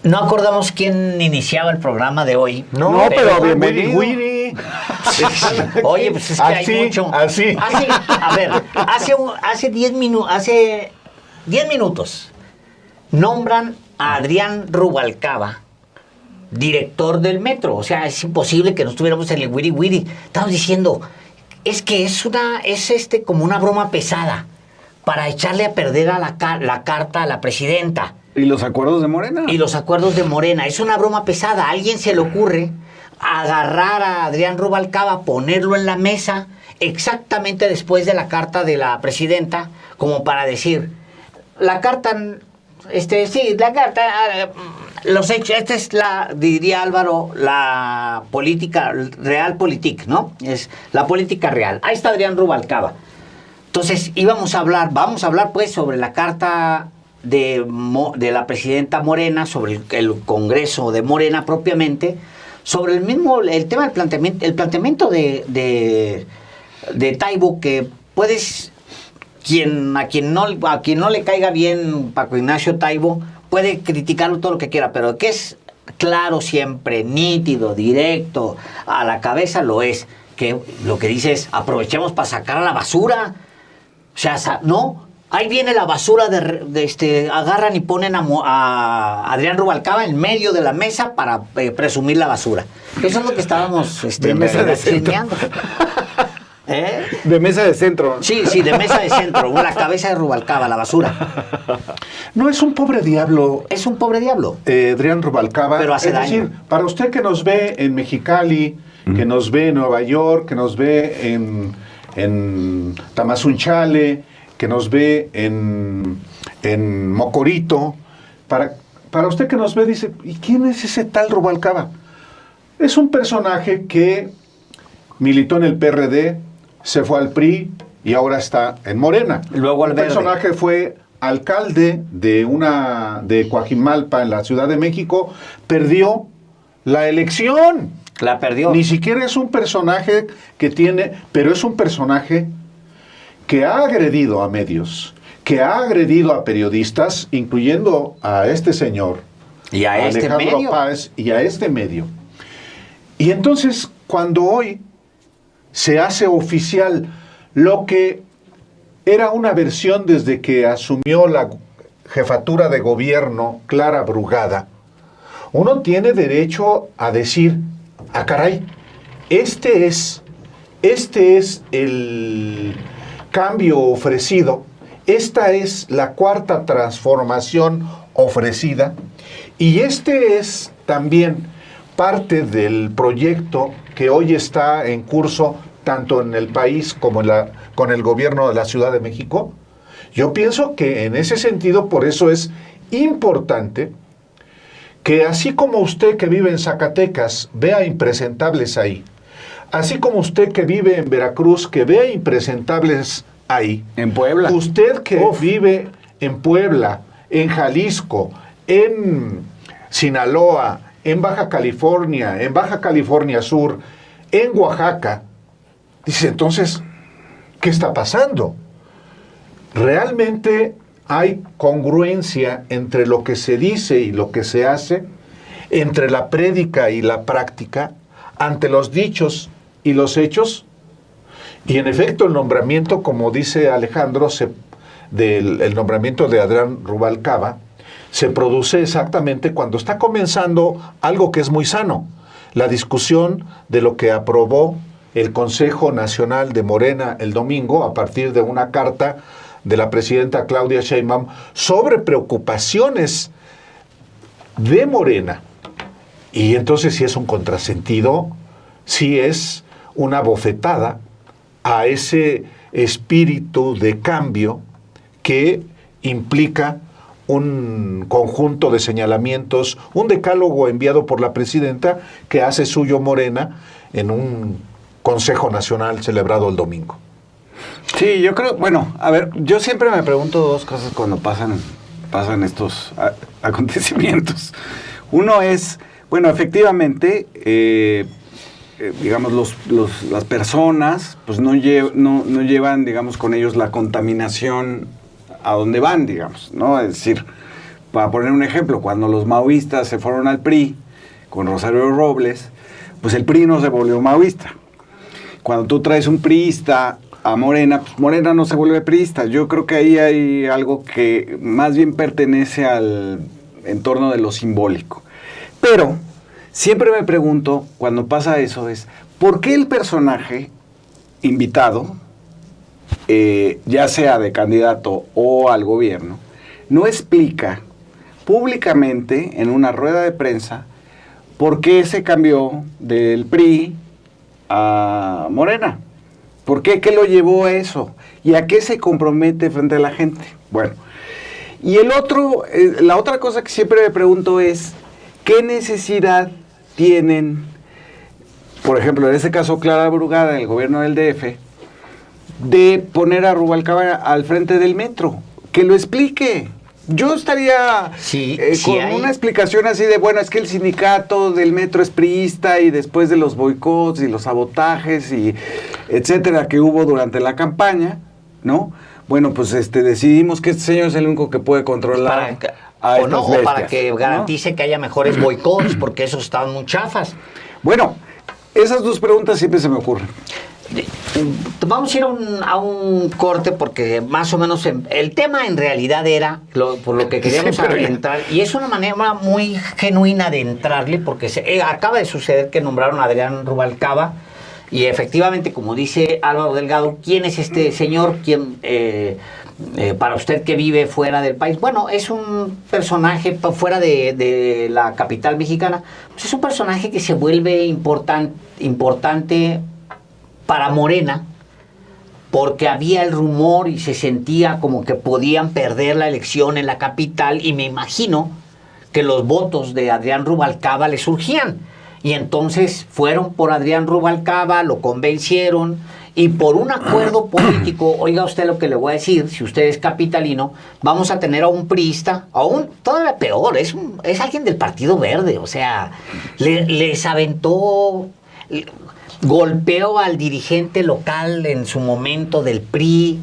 No acordamos quién iniciaba el programa de hoy. No, pero bienvenido. Willy. Oye, pues es que hay mucho. Así. Hace 10 minutos nombran a Adrián Rubalcaba director del metro. O sea, es imposible que no estuviéramos en el Wiri Wiri. Estamos diciendo, es que es como una broma pesada para echarle a perder a la carta a la presidenta. ¿Y los acuerdos de Morena? Y los acuerdos de Morena. Es una broma pesada. A alguien se le ocurre agarrar a Adrián Rubalcaba, ponerlo en la mesa exactamente después de la carta de la presidenta, como para decir, la carta, la carta, los hechos, esta es diría Álvaro, la política, realpolitik, ¿no? Es la política real. Ahí está Adrián Rubalcaba. Entonces, vamos a hablar pues sobre la carta de la presidenta Morena, sobre el Congreso de Morena propiamente, sobre el tema del planteamiento de Taibo, que puedes, a quien no le caiga bien Paco Ignacio Taibo, puede criticarlo todo lo que quiera, pero que es claro siempre, nítido, directo, a la cabeza lo es, que lo que dice es, aprovechemos para sacar a la basura. O sea, no, ahí viene la basura agarran y ponen a Adrián Rubalcaba en medio de la mesa para presumir la basura. Eso es lo que estábamos de mesa de centro. De mesa de centro. Sí, de mesa de centro, la cabeza de Rubalcaba, la basura. No es un pobre diablo. Es un pobre diablo. Adrián Rubalcaba. Pero hace daño. Es decir, para usted que nos ve en Mexicali, que nos ve en Nueva York, que nos ve en Tamazunchale, que nos ve en Mocorito, para usted que nos ve dice, ¿y quién es ese tal Rubalcaba? Es un personaje que militó en el PRD, se fue al PRI y ahora está en Morena. Luego al El Verde. personaje fue alcalde de Coajimalpa en la Ciudad de México, perdió la elección. La perdió. Ni siquiera es un personaje pero es un personaje que ha agredido a medios, que ha agredido a periodistas, incluyendo a este señor, y a Alejandro Páez, y a este medio. Y entonces, cuando hoy se hace oficial lo que era una versión desde que asumió la jefatura de gobierno Clara Brugada, uno tiene derecho a decir, caray, este es el cambio ofrecido, esta es la cuarta transformación ofrecida, y este es también parte del proyecto que hoy está en curso tanto en el país como con el gobierno de la Ciudad de México. Yo pienso que en ese sentido, por eso es importante que así como usted que vive en Zacatecas vea impresentables ahí, así como usted que vive en Veracruz que vea impresentables ahí, en Puebla, usted que vive en Puebla, en Jalisco, en Sinaloa, en Baja California Sur, en Oaxaca, dice, entonces, ¿qué está pasando? Realmente hay congruencia entre lo que se dice y lo que se hace, entre la prédica y la práctica, ante los dichos y los hechos. Y en efecto, el nombramiento, como dice Alejandro, el nombramiento de Adrián Rubalcaba, se produce exactamente cuando está comenzando algo que es muy sano, la discusión de lo que aprobó el Consejo Nacional de Morena el domingo a partir de una carta de la presidenta Claudia Sheinbaum sobre preocupaciones de Morena. Y entonces sí es un contrasentido, sí es una bofetada a ese espíritu de cambio que implica un conjunto de señalamientos, un decálogo enviado por la presidenta que hace suyo Morena en un Consejo Nacional celebrado el domingo. Sí, yo creo, bueno, a ver, yo siempre me pregunto dos cosas cuando pasan estos acontecimientos. Uno es, bueno, efectivamente, digamos, las personas pues no llevan, digamos, con ellos la contaminación a donde van, digamos, ¿no? Es decir, para poner un ejemplo, cuando los maoístas se fueron al PRI con Rosario Robles, pues el PRI no se volvió maoísta. Cuando tú traes un priista a Morena, pues Morena no se vuelve priista. Yo creo que ahí hay algo que más bien pertenece al entorno de lo simbólico. Pero siempre me pregunto, cuando pasa eso, es ¿por qué el personaje invitado, ya sea de candidato o al gobierno, no explica públicamente en una rueda de prensa por qué se cambió del PRI a Morena? ¿Por qué? ¿Qué lo llevó a eso? ¿Y a qué se compromete frente a la gente? Bueno, y la otra cosa que siempre me pregunto es, ¿qué necesidad tienen, por ejemplo, en este caso Clara Brugada, el gobierno del DF, de poner a Rubalcaba al frente del metro? Que lo explique. Yo estaría con una explicación así de, bueno, es que el sindicato del metro es priista y después de los boicots y los sabotajes y etcétera que hubo durante la campaña, ¿no? Bueno, pues decidimos que este señor es el único que puede controlar a estas bestias, o para que garantice, ¿no?, que haya mejores boicots, porque esos estaban muy chafas. Bueno, esas dos preguntas siempre se me ocurren. Vamos a ir a un corte porque más o menos el tema en realidad era por lo que queríamos entrar, y es una manera muy genuina de entrarle porque acaba de suceder que nombraron a Adrián Rubalcaba y efectivamente, como dice Álvaro Delgado, ¿quién es este señor? ¿Quién, para usted que vive fuera del país? Bueno, es un personaje fuera de la capital mexicana, pues es un personaje que se vuelve importante para Morena, porque había el rumor y se sentía como que podían perder la elección en la capital, y me imagino que los votos de Adrián Rubalcaba le surgían. Y entonces fueron por Adrián Rubalcaba, lo convencieron, y por un acuerdo político, oiga usted lo que le voy a decir, si usted es capitalino, vamos a tener a un priista, todavía peor, es alguien del Partido Verde, o sea, les aventó... Golpeó al dirigente local en su momento del PRI,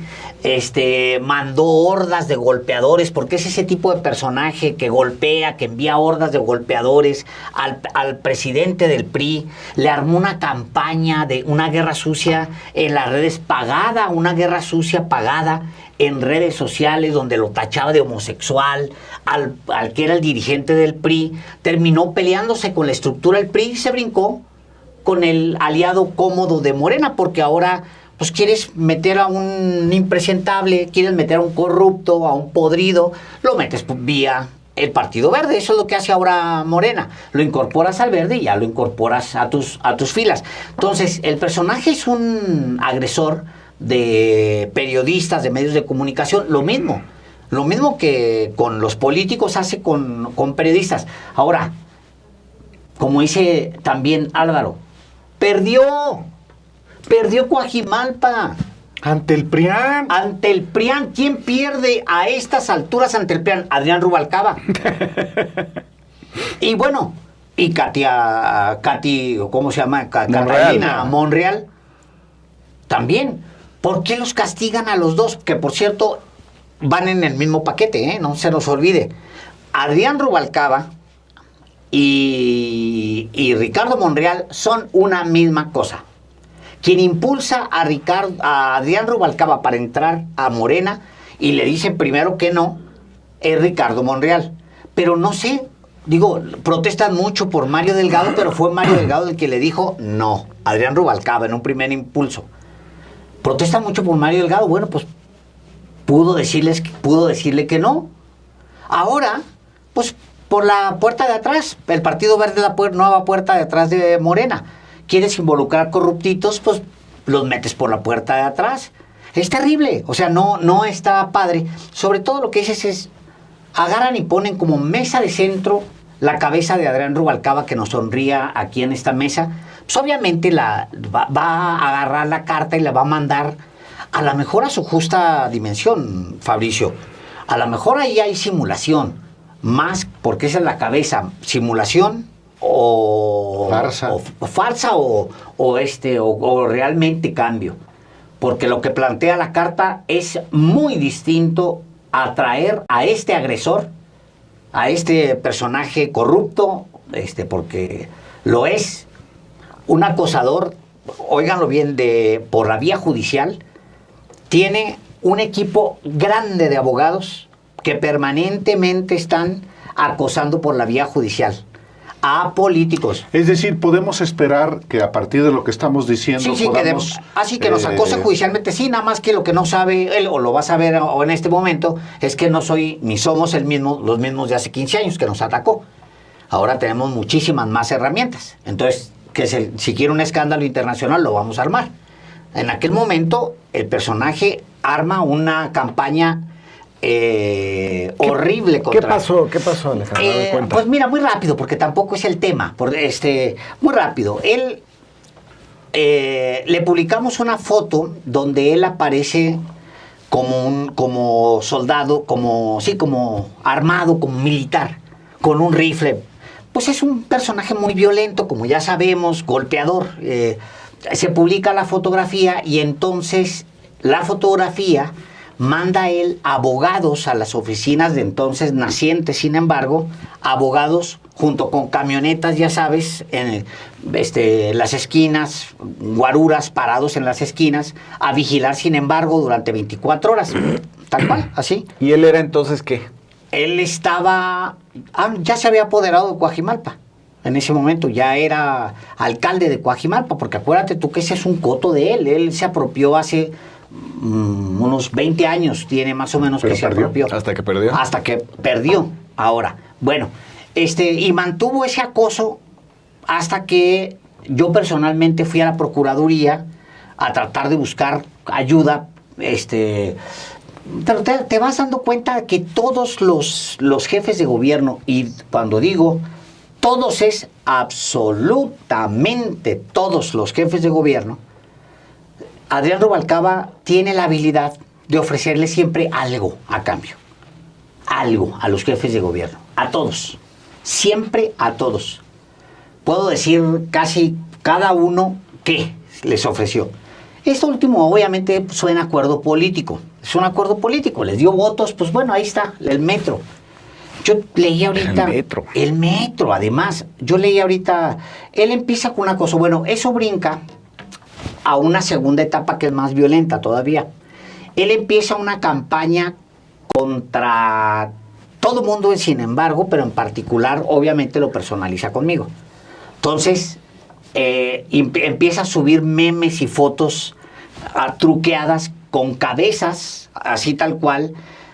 mandó hordas de golpeadores, porque es ese tipo de personaje que golpea, que envía hordas de golpeadores al presidente del PRI, le armó una campaña de una guerra sucia en las redes pagada, una guerra sucia pagada en redes sociales donde lo tachaba de homosexual, al que era el dirigente del PRI, terminó peleándose con la estructura del PRI y se brincó con el aliado cómodo de Morena, porque ahora pues quieres meter a un impresentable, quieres meter a un corrupto, a un podrido, lo metes vía el Partido Verde. Eso es lo que hace ahora Morena. Lo incorporas al verde y ya lo incorporas a tus filas. Entonces, el personaje es un agresor de periodistas, de medios de comunicación, lo mismo que con los políticos hace con periodistas. Ahora, como dice también Álvaro, Perdió Coajimalpa. Ante el PRIAN. Ante el PRIAN. ¿Quién pierde a estas alturas ante el PRIAN? Adrián Rubalcaba. Y bueno, y Katy, ¿cómo se llama? Catalina Monreal. También. ¿Por qué los castigan a los dos? Que por cierto, van en el mismo paquete, no se nos olvide. Adrián Rubalcaba y Ricardo Monreal son una misma cosa. Quien impulsa a Adrián Rubalcaba para entrar a Morena y le dice primero que no, es Ricardo Monreal. Pero no sé, protestan mucho por Mario Delgado, pero fue Mario Delgado el que le dijo no, Adrián Rubalcaba en un primer impulso. Protestan mucho por Mario Delgado, bueno, pues pudo decirle que no. Ahora, pues por la puerta de atrás, el Partido Verde, la nueva puerta de atrás de Morena. ¿Quieres involucrar corruptitos? Pues los metes por la puerta de atrás. Es terrible, o sea, no está padre. Sobre todo lo que dices es, agarran y ponen como mesa de centro la cabeza de Adrián Rubalcaba, que nos sonría aquí en esta mesa. Pues obviamente va a agarrar la carta y la va a mandar a lo mejor a su justa dimensión, Fabricio. A lo mejor ahí hay simulación. Más porque esa es la cabeza, simulación o farsa o realmente cambio, porque lo que plantea la carta es muy distinto a traer a este agresor a este personaje corrupto, porque lo es, un acosador, óiganlo bien, por la vía judicial, tiene un equipo grande de abogados que permanentemente están acosando por la vía judicial a políticos. Es decir, podemos esperar que a partir de lo que estamos diciendo Sí, podamos... así que nos acosa judicialmente, sí, nada más que lo que no sabe él, o lo va a saber o en este momento, es que no soy, ni somos los mismos de hace 15 años que nos atacó. Ahora tenemos muchísimas más herramientas. Entonces, si quiere un escándalo internacional, lo vamos a armar. En aquel momento, el personaje arma una campaña horrible contra... ¿Qué pasó, Alejandro? Pues mira, muy rápido, porque tampoco es el tema. Muy rápido. Él, le publicamos una foto donde él aparece como soldado, como armado, como militar, con un rifle. Pues es un personaje muy violento, como ya sabemos, golpeador. Se publica la fotografía y entonces la fotografía manda a él abogados a las oficinas de entonces nacientes, sin embargo, abogados junto con camionetas, ya sabes, en las esquinas, guaruras parados en las esquinas, a vigilar, sin embargo, durante 24 horas, tal cual, así. ¿Y él era entonces qué? Él ya se había apoderado de Coajimalpa. En ese momento ya era alcalde de Coajimalpa, porque acuérdate tú que ese es un coto de él. Él se apropió hace unos 20 años, tiene más o menos. Pero que se perdió. apropió. Hasta que perdió. Hasta que perdió. Ahora, bueno, y mantuvo ese acoso hasta que yo personalmente fui a la Procuraduría a tratar de buscar ayuda, pero te vas dando cuenta que todos los jefes de gobierno, y cuando digo todos es absolutamente todos los jefes de gobierno, Adrián Rubalcaba tiene la habilidad de ofrecerle siempre algo a cambio. Algo a los jefes de gobierno. A todos. Siempre a todos. Puedo decir casi cada uno qué les ofreció. Esto último obviamente suena acuerdo político. Es un acuerdo político. Les dio votos, pues bueno, ahí está, el metro. Yo leí ahorita... El metro, además. Yo leí ahorita... Él empieza con una cosa. Bueno, eso brinca a una segunda etapa que es más violenta todavía. Él empieza una campaña contra todo mundo, sin embargo, pero en particular, obviamente, lo personaliza conmigo. Entonces, empieza a subir memes y fotos truqueadas con cabezas, así tal cual,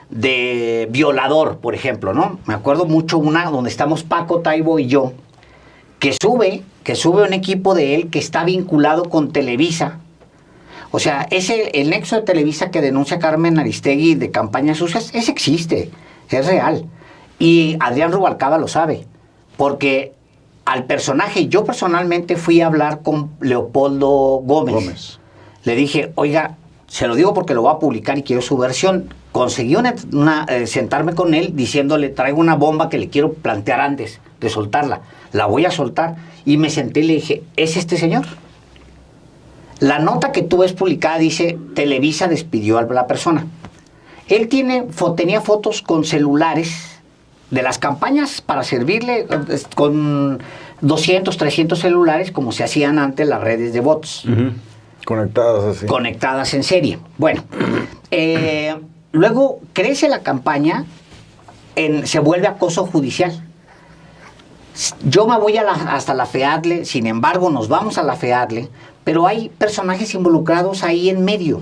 de violador, por ejemplo, ¿no? Me acuerdo mucho una donde estamos Paco, Taibo y yo, que sube un equipo de él que está vinculado con Televisa. O sea, el nexo de Televisa que denuncia a Carmen Aristegui de campañas sucias, ese existe, es real. Y Adrián Rubalcaba lo sabe, porque al personaje, yo personalmente fui a hablar con Leopoldo Gómez. Le dije, oiga, se lo digo porque lo voy a publicar y quiero su versión. Conseguí sentarme con él diciéndole, traigo una bomba que le quiero plantear antes de soltarla. La voy a soltar. Y me senté y le dije, ¿es este señor? La nota que tú ves publicada dice, Televisa despidió a la persona. Él tenía fotos con celulares de las campañas para servirle, con 200, 300 celulares, como se hacían antes las redes de bots. Conectadas así. Conectadas en serie. Bueno, luego crece la campaña, se vuelve acoso judicial. Yo me voy hasta la FEADLE, sin embargo nos vamos a la FEADLE, pero hay personajes involucrados ahí en medio.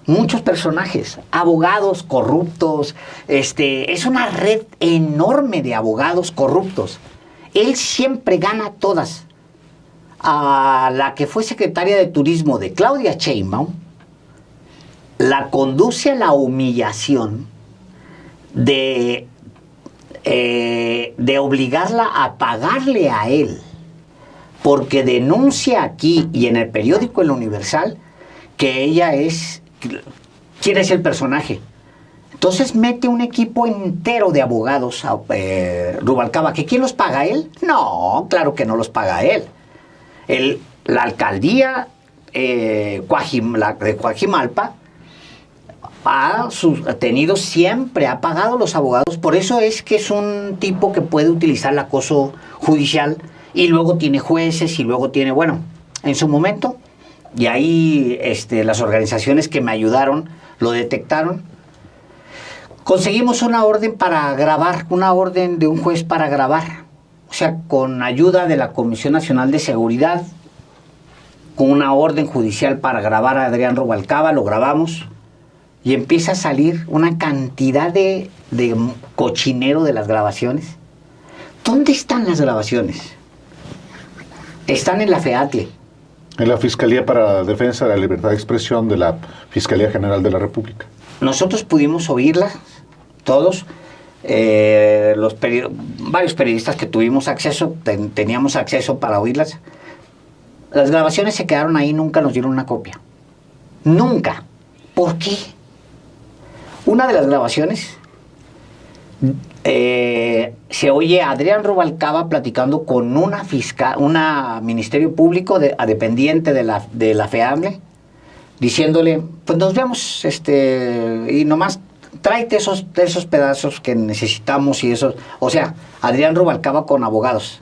Muchos personajes, abogados corruptos, es una red enorme de abogados corruptos. Él siempre gana todas. A la que fue secretaria de Turismo de Claudia Sheinbaum, la conduce a la humillación de obligarla a pagarle a él, porque denuncia aquí y en el periódico El Universal que ella ¿quién es el personaje? Entonces mete un equipo entero de abogados a Rubalcaba. ¿Que quién los paga? ¿Él? No, claro que no los paga él. La alcaldía de Coajimalpa ha tenido siempre, ha pagado los abogados. Por eso es que es un tipo que puede utilizar el acoso judicial y luego tiene jueces y luego tiene, bueno, en su momento, y ahí las organizaciones que me ayudaron lo detectaron. Conseguimos una orden para grabar, una orden de un juez para grabar, o sea, con ayuda de la Comisión Nacional de Seguridad, con una orden judicial para grabar a Adrián Rubalcaba, lo grabamos y empieza a salir una cantidad de cochinero de las grabaciones. ¿Dónde están las grabaciones? Están en la FEATLE. En la Fiscalía para la Defensa de la Libertad de Expresión de la Fiscalía General de la República. Nosotros pudimos oírlas, todos, varios periodistas que tuvimos acceso, teníamos acceso para oírlas. Las grabaciones se quedaron ahí, nunca nos dieron una copia. Nunca. ¿Por qué? Una de las grabaciones se oye a Adrián Rubalcaba platicando con una ministerio público dependiente de la FEAMLE, diciéndole, pues nos vemos, y nomás tráete esos pedazos que necesitamos y esos. O sea, Adrián Rubalcaba con abogados,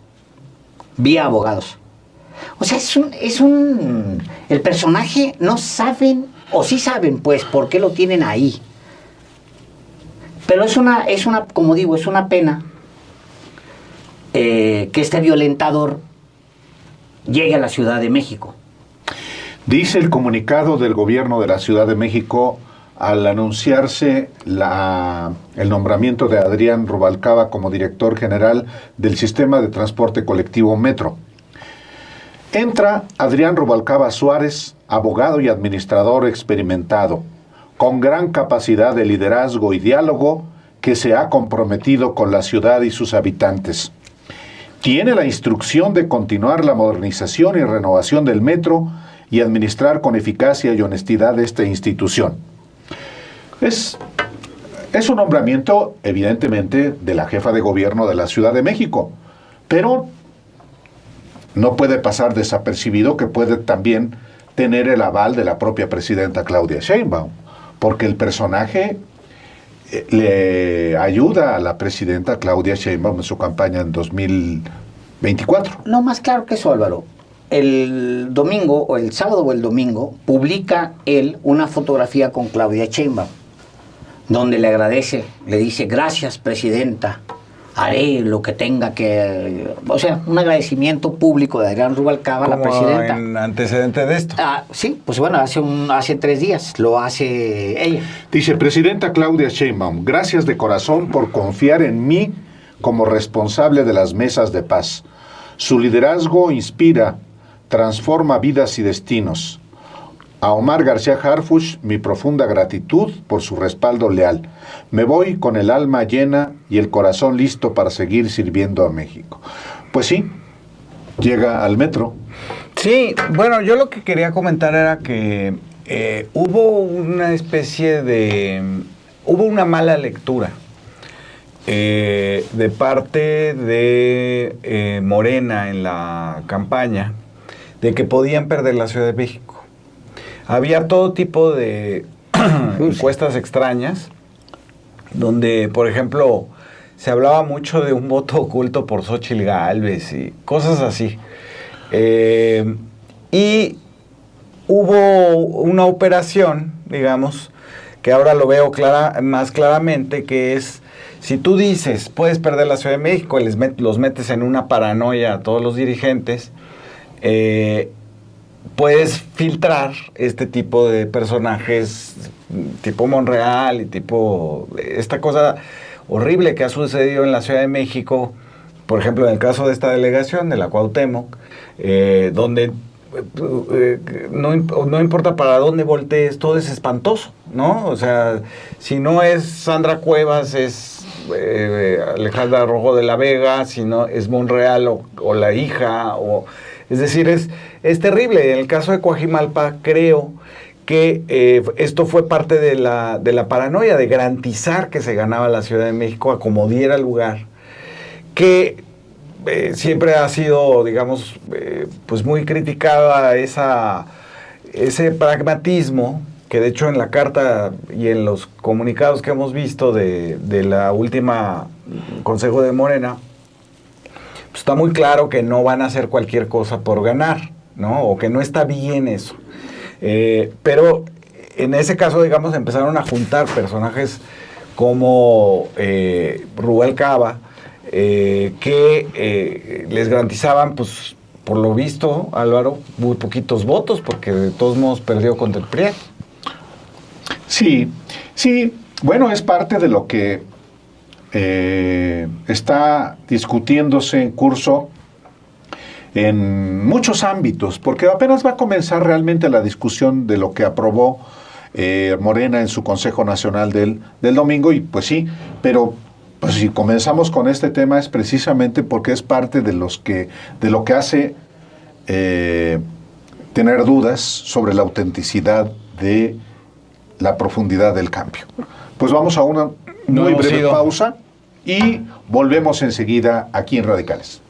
vía abogados. O sea, el personaje no saben, o sí saben, pues, por qué lo tienen ahí. Pero es una, como digo, es una pena que este violentador llegue a la Ciudad de México. Dice el comunicado del gobierno de la Ciudad de México al anunciarse el nombramiento de Adrián Rubalcaba como director general del Sistema de Transporte Colectivo Metro. Entra Adrián Rubalcaba Suárez, abogado y administrador experimentado, con gran capacidad de liderazgo y diálogo, que se ha comprometido con la ciudad y sus habitantes. Tiene la instrucción de continuar la modernización y renovación del metro y administrar con eficacia y honestidad esta institución. Es un nombramiento, evidentemente, de la jefa de gobierno de la Ciudad de México, pero no puede pasar desapercibido que puede también tener el aval de la propia presidenta Claudia Sheinbaum, porque el personaje le ayuda a la presidenta Claudia Sheinbaum en su campaña en 2024. No, más claro que eso, Álvaro. El domingo, o el sábado o el domingo, publica él una fotografía con Claudia Sheinbaum, donde le agradece, le dice, gracias, presidenta, haré lo que tenga que... O sea, un agradecimiento público de Adrián Rubalcaba a la presidenta. ¿En antecedente de esto? Sí, pues bueno, hace 3 días lo hace ella. Dice, presidenta Claudia Sheinbaum, gracias de corazón por confiar en mí como responsable de las mesas de paz. Su liderazgo inspira, transforma vidas y destinos. A Omar García Harfuch, mi profunda gratitud por su respaldo leal. Me voy con el alma llena y el corazón listo para seguir sirviendo a México. Pues sí, llega al metro. Sí, bueno, yo lo que quería comentar era que hubo una especie de... Hubo una mala lectura de parte de Morena en la campaña de que podían perder la Ciudad de México. Había todo tipo de encuestas extrañas, donde, por ejemplo, se hablaba mucho de un voto oculto por Xóchitl Gálvez y cosas así. Y hubo una operación, digamos, que ahora lo veo más claramente, que es, si tú dices, puedes perder la Ciudad de México, y los metes en una paranoia a todos los dirigentes, puedes filtrar este tipo de personajes, tipo Monreal y tipo esta cosa horrible que ha sucedido en la Ciudad de México, por ejemplo, en el caso de esta delegación de la Cuauhtémoc, donde no importa para dónde voltees, todo es espantoso, ¿no? O sea, si no es Sandra Cuevas, es Alejandra Rojo de la Vega, si no es Monreal o la hija, es decir, es terrible. En el caso de Coajimalpa, creo que esto fue parte de la paranoia de garantizar que se ganaba la Ciudad de México a como diera lugar, que siempre ha sido, digamos, pues muy criticada ese pragmatismo que de hecho en la carta y en los comunicados que hemos visto de la última Consejo de Morena, pues está muy claro que no van a hacer cualquier cosa por ganar, ¿no? O que no está bien eso. Pero en ese caso, digamos, empezaron a juntar personajes como Rubalcaba, que les garantizaban, pues, por lo visto, Álvaro, muy poquitos votos, porque de todos modos perdió contra el PRI. Sí, sí, bueno, es parte de lo que está discutiéndose en curso en muchos ámbitos, porque apenas va a comenzar realmente la discusión de lo que aprobó Morena en su Consejo Nacional del domingo, y pues sí, pero pues si comenzamos con este tema es precisamente porque es parte de lo que hace tener dudas sobre la autenticidad de la profundidad del cambio. Pues vamos a una muy breve pausa y volvemos enseguida aquí en Radicales.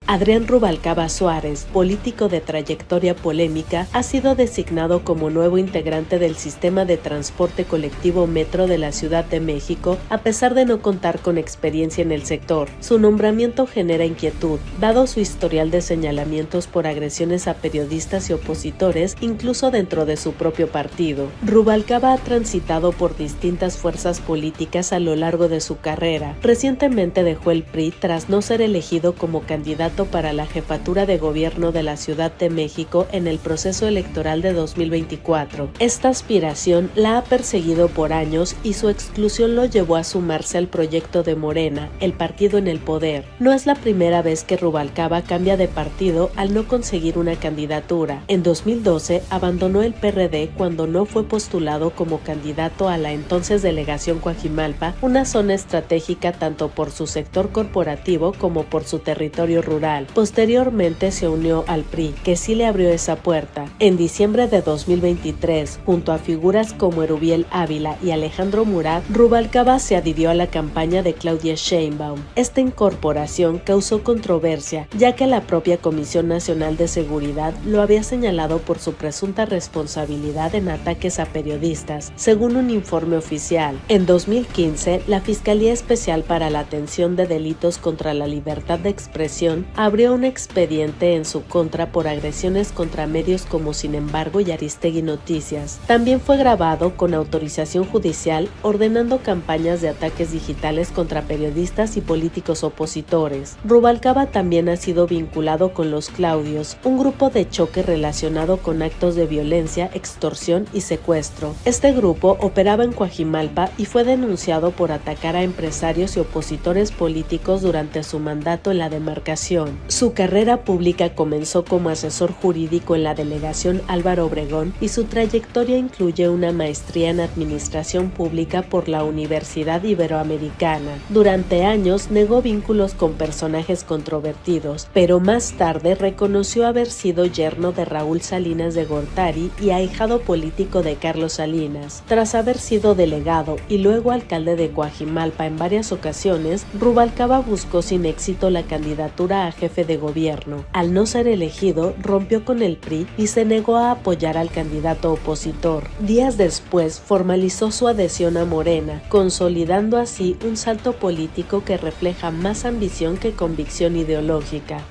Adrián Rubalcaba Suárez, político de trayectoria polémica, ha sido designado como nuevo integrante del sistema de transporte colectivo Metro de la Ciudad de México, a pesar de no contar con experiencia en el sector. Su nombramiento genera inquietud, dado su historial de señalamientos por agresiones a periodistas y opositores, incluso dentro de su propio partido. Rubalcaba ha transitado por distintas fuerzas políticas a lo largo de su carrera. Recientemente dejó el PRI tras no ser elegido como candidato para la jefatura de gobierno de la Ciudad de México en el proceso electoral de 2024. Esta aspiración la ha perseguido por años y su exclusión lo llevó a sumarse al proyecto de Morena, el partido en el poder. No es la primera vez que Rubalcaba cambia de partido al no conseguir una candidatura. En 2012 abandonó el PRD cuando no fue postulado como candidato a la entonces delegación Coajimalpa, una zona estratégica tanto por su sector corporativo como por su territorio rural. Posteriormente se unió al PRI, que sí le abrió esa puerta. En diciembre de 2023, junto a figuras como Erubiel Ávila y Alejandro Murat, Rubalcaba se adhirió a la campaña de Claudia Sheinbaum. Esta incorporación causó controversia, ya que la propia Comisión Nacional de Seguridad lo había señalado por su presunta responsabilidad en ataques a periodistas, según un informe oficial. En 2015, la Fiscalía Especial para la Atención de Delitos contra la Libertad de Expresión abrió un expediente en su contra por agresiones contra medios como Sin Embargo y Aristegui Noticias. También fue grabado con autorización judicial ordenando campañas de ataques digitales contra periodistas y políticos opositores. Rubalcaba también ha sido vinculado con los Claudios, un grupo de choque relacionado con actos de violencia, extorsión y secuestro. Este grupo operaba en Coajimalpa y fue denunciado por atacar a empresarios y opositores políticos durante su mandato en la demarcación. Su carrera pública comenzó como asesor jurídico en la delegación Álvaro Obregón y su trayectoria incluye una maestría en administración pública por la Universidad Iberoamericana. Durante años negó vínculos con personajes controvertidos, pero más tarde reconoció haber sido yerno de Raúl Salinas de Gortari y ahijado político de Carlos Salinas. Tras haber sido delegado y luego alcalde de Coajimalpa en varias ocasiones, Rubalcaba buscó sin éxito la candidatura a jefe de gobierno. Al no ser elegido, rompió con el PRI y se negó a apoyar al candidato opositor. Días después, formalizó su adhesión a Morena, consolidando así un salto político que refleja más ambición que convicción ideológica.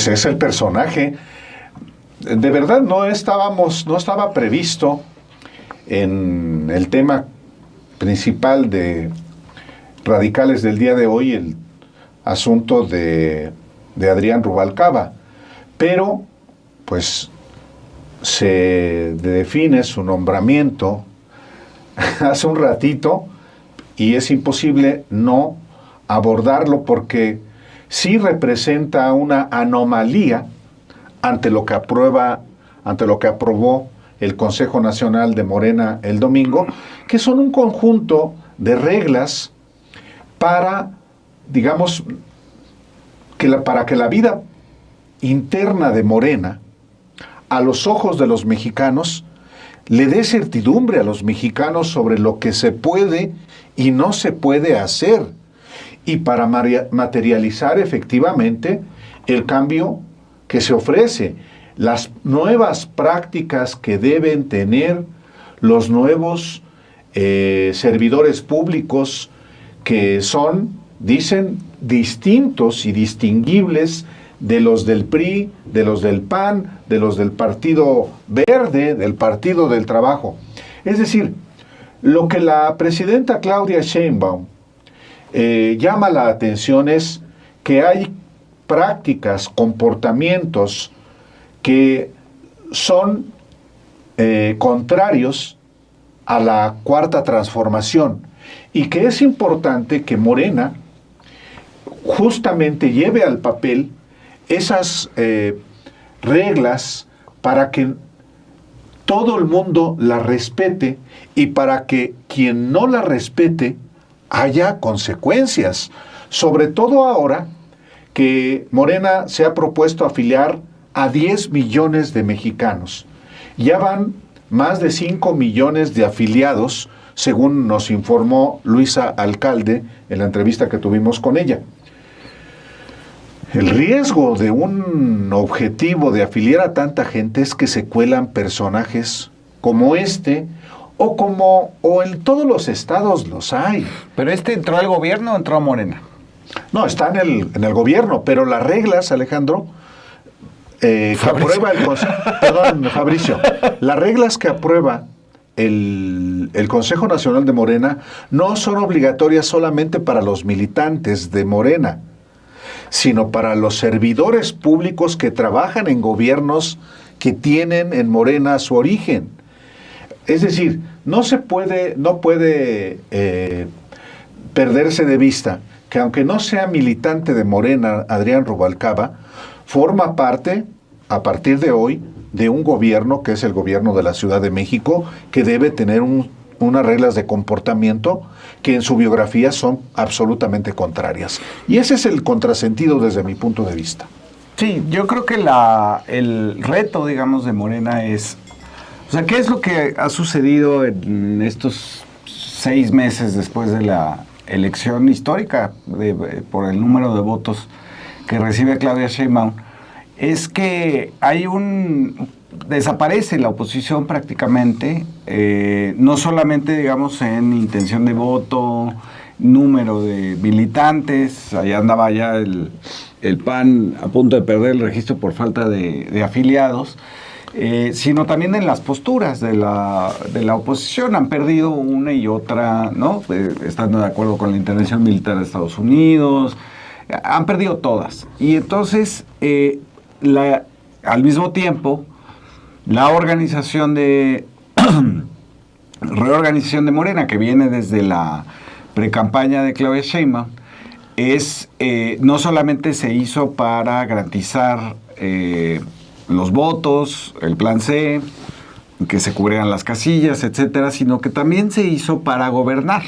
pues es el personaje. De verdad no estaba previsto en el tema principal de Radicales del día de hoy el asunto de Adrián Rubalcaba, pero pues se define su nombramiento hace un ratito y es imposible no abordarlo porque sí representa una anomalía ante lo que aprobó el Consejo Nacional de Morena el domingo, que son un conjunto de reglas para, digamos, para que la vida interna de Morena, a los ojos de los mexicanos, le dé certidumbre a los mexicanos sobre lo que se puede y no se puede hacer, y para materializar efectivamente el cambio que se ofrece, las nuevas prácticas que deben tener los nuevos servidores públicos que son, dicen, distintos y distinguibles de los del PRI, de los del PAN, de los del Partido Verde, del Partido del Trabajo. Es decir, lo que la presidenta Claudia Sheinbaum llama la atención es que hay prácticas, comportamientos que son contrarios a la cuarta transformación y que es importante que Morena justamente lleve al papel esas reglas para que todo el mundo las respete y para que quien no las respete haya consecuencias, sobre todo ahora que Morena se ha propuesto afiliar a 10 millones de mexicanos. Ya van más de 5 millones de afiliados, según nos informó Luisa Alcalde en la entrevista que tuvimos con ella. El riesgo de un objetivo de afiliar a tanta gente es que se cuelan personajes como este o en todos los estados los hay. ¿Pero entró al gobierno o entró a Morena? No, está en el gobierno, pero las reglas, Alejandro, que aprueba el Consejo, perdón, Fabricio, las reglas que aprueba el Consejo Nacional de Morena no son obligatorias solamente para los militantes de Morena, sino para los servidores públicos que trabajan en gobiernos que tienen en Morena su origen. Es decir, no puede perderse de vista que aunque no sea militante de Morena, Adrián Rubalcaba forma parte, a partir de hoy, de un gobierno que es el gobierno de la Ciudad de México, que debe tener unas reglas de comportamiento que en su biografía son absolutamente contrarias. Y ese es el contrasentido desde mi punto de vista. Sí, yo creo que el reto, digamos, de Morena es... O sea, ¿qué es lo que ha sucedido en estos 6 meses después de la elección histórica por el número de votos que recibe Claudia Sheinbaum? Es que desaparece la oposición prácticamente, no solamente, digamos, en intención de voto, número de militantes, allá andaba ya el PAN a punto de perder el registro por falta de afiliados, sino también en las posturas de la oposición. Han perdido una y otra, ¿no? Estando de acuerdo con la intervención militar de Estados Unidos, han perdido todas. Y entonces, al mismo tiempo, la reorganización de Morena, que viene desde la precampaña de Claudia Sheinbaum, no solamente se hizo para garantizar los votos, el plan C, que se cubrieran las casillas, etcétera, sino que también se hizo para gobernar.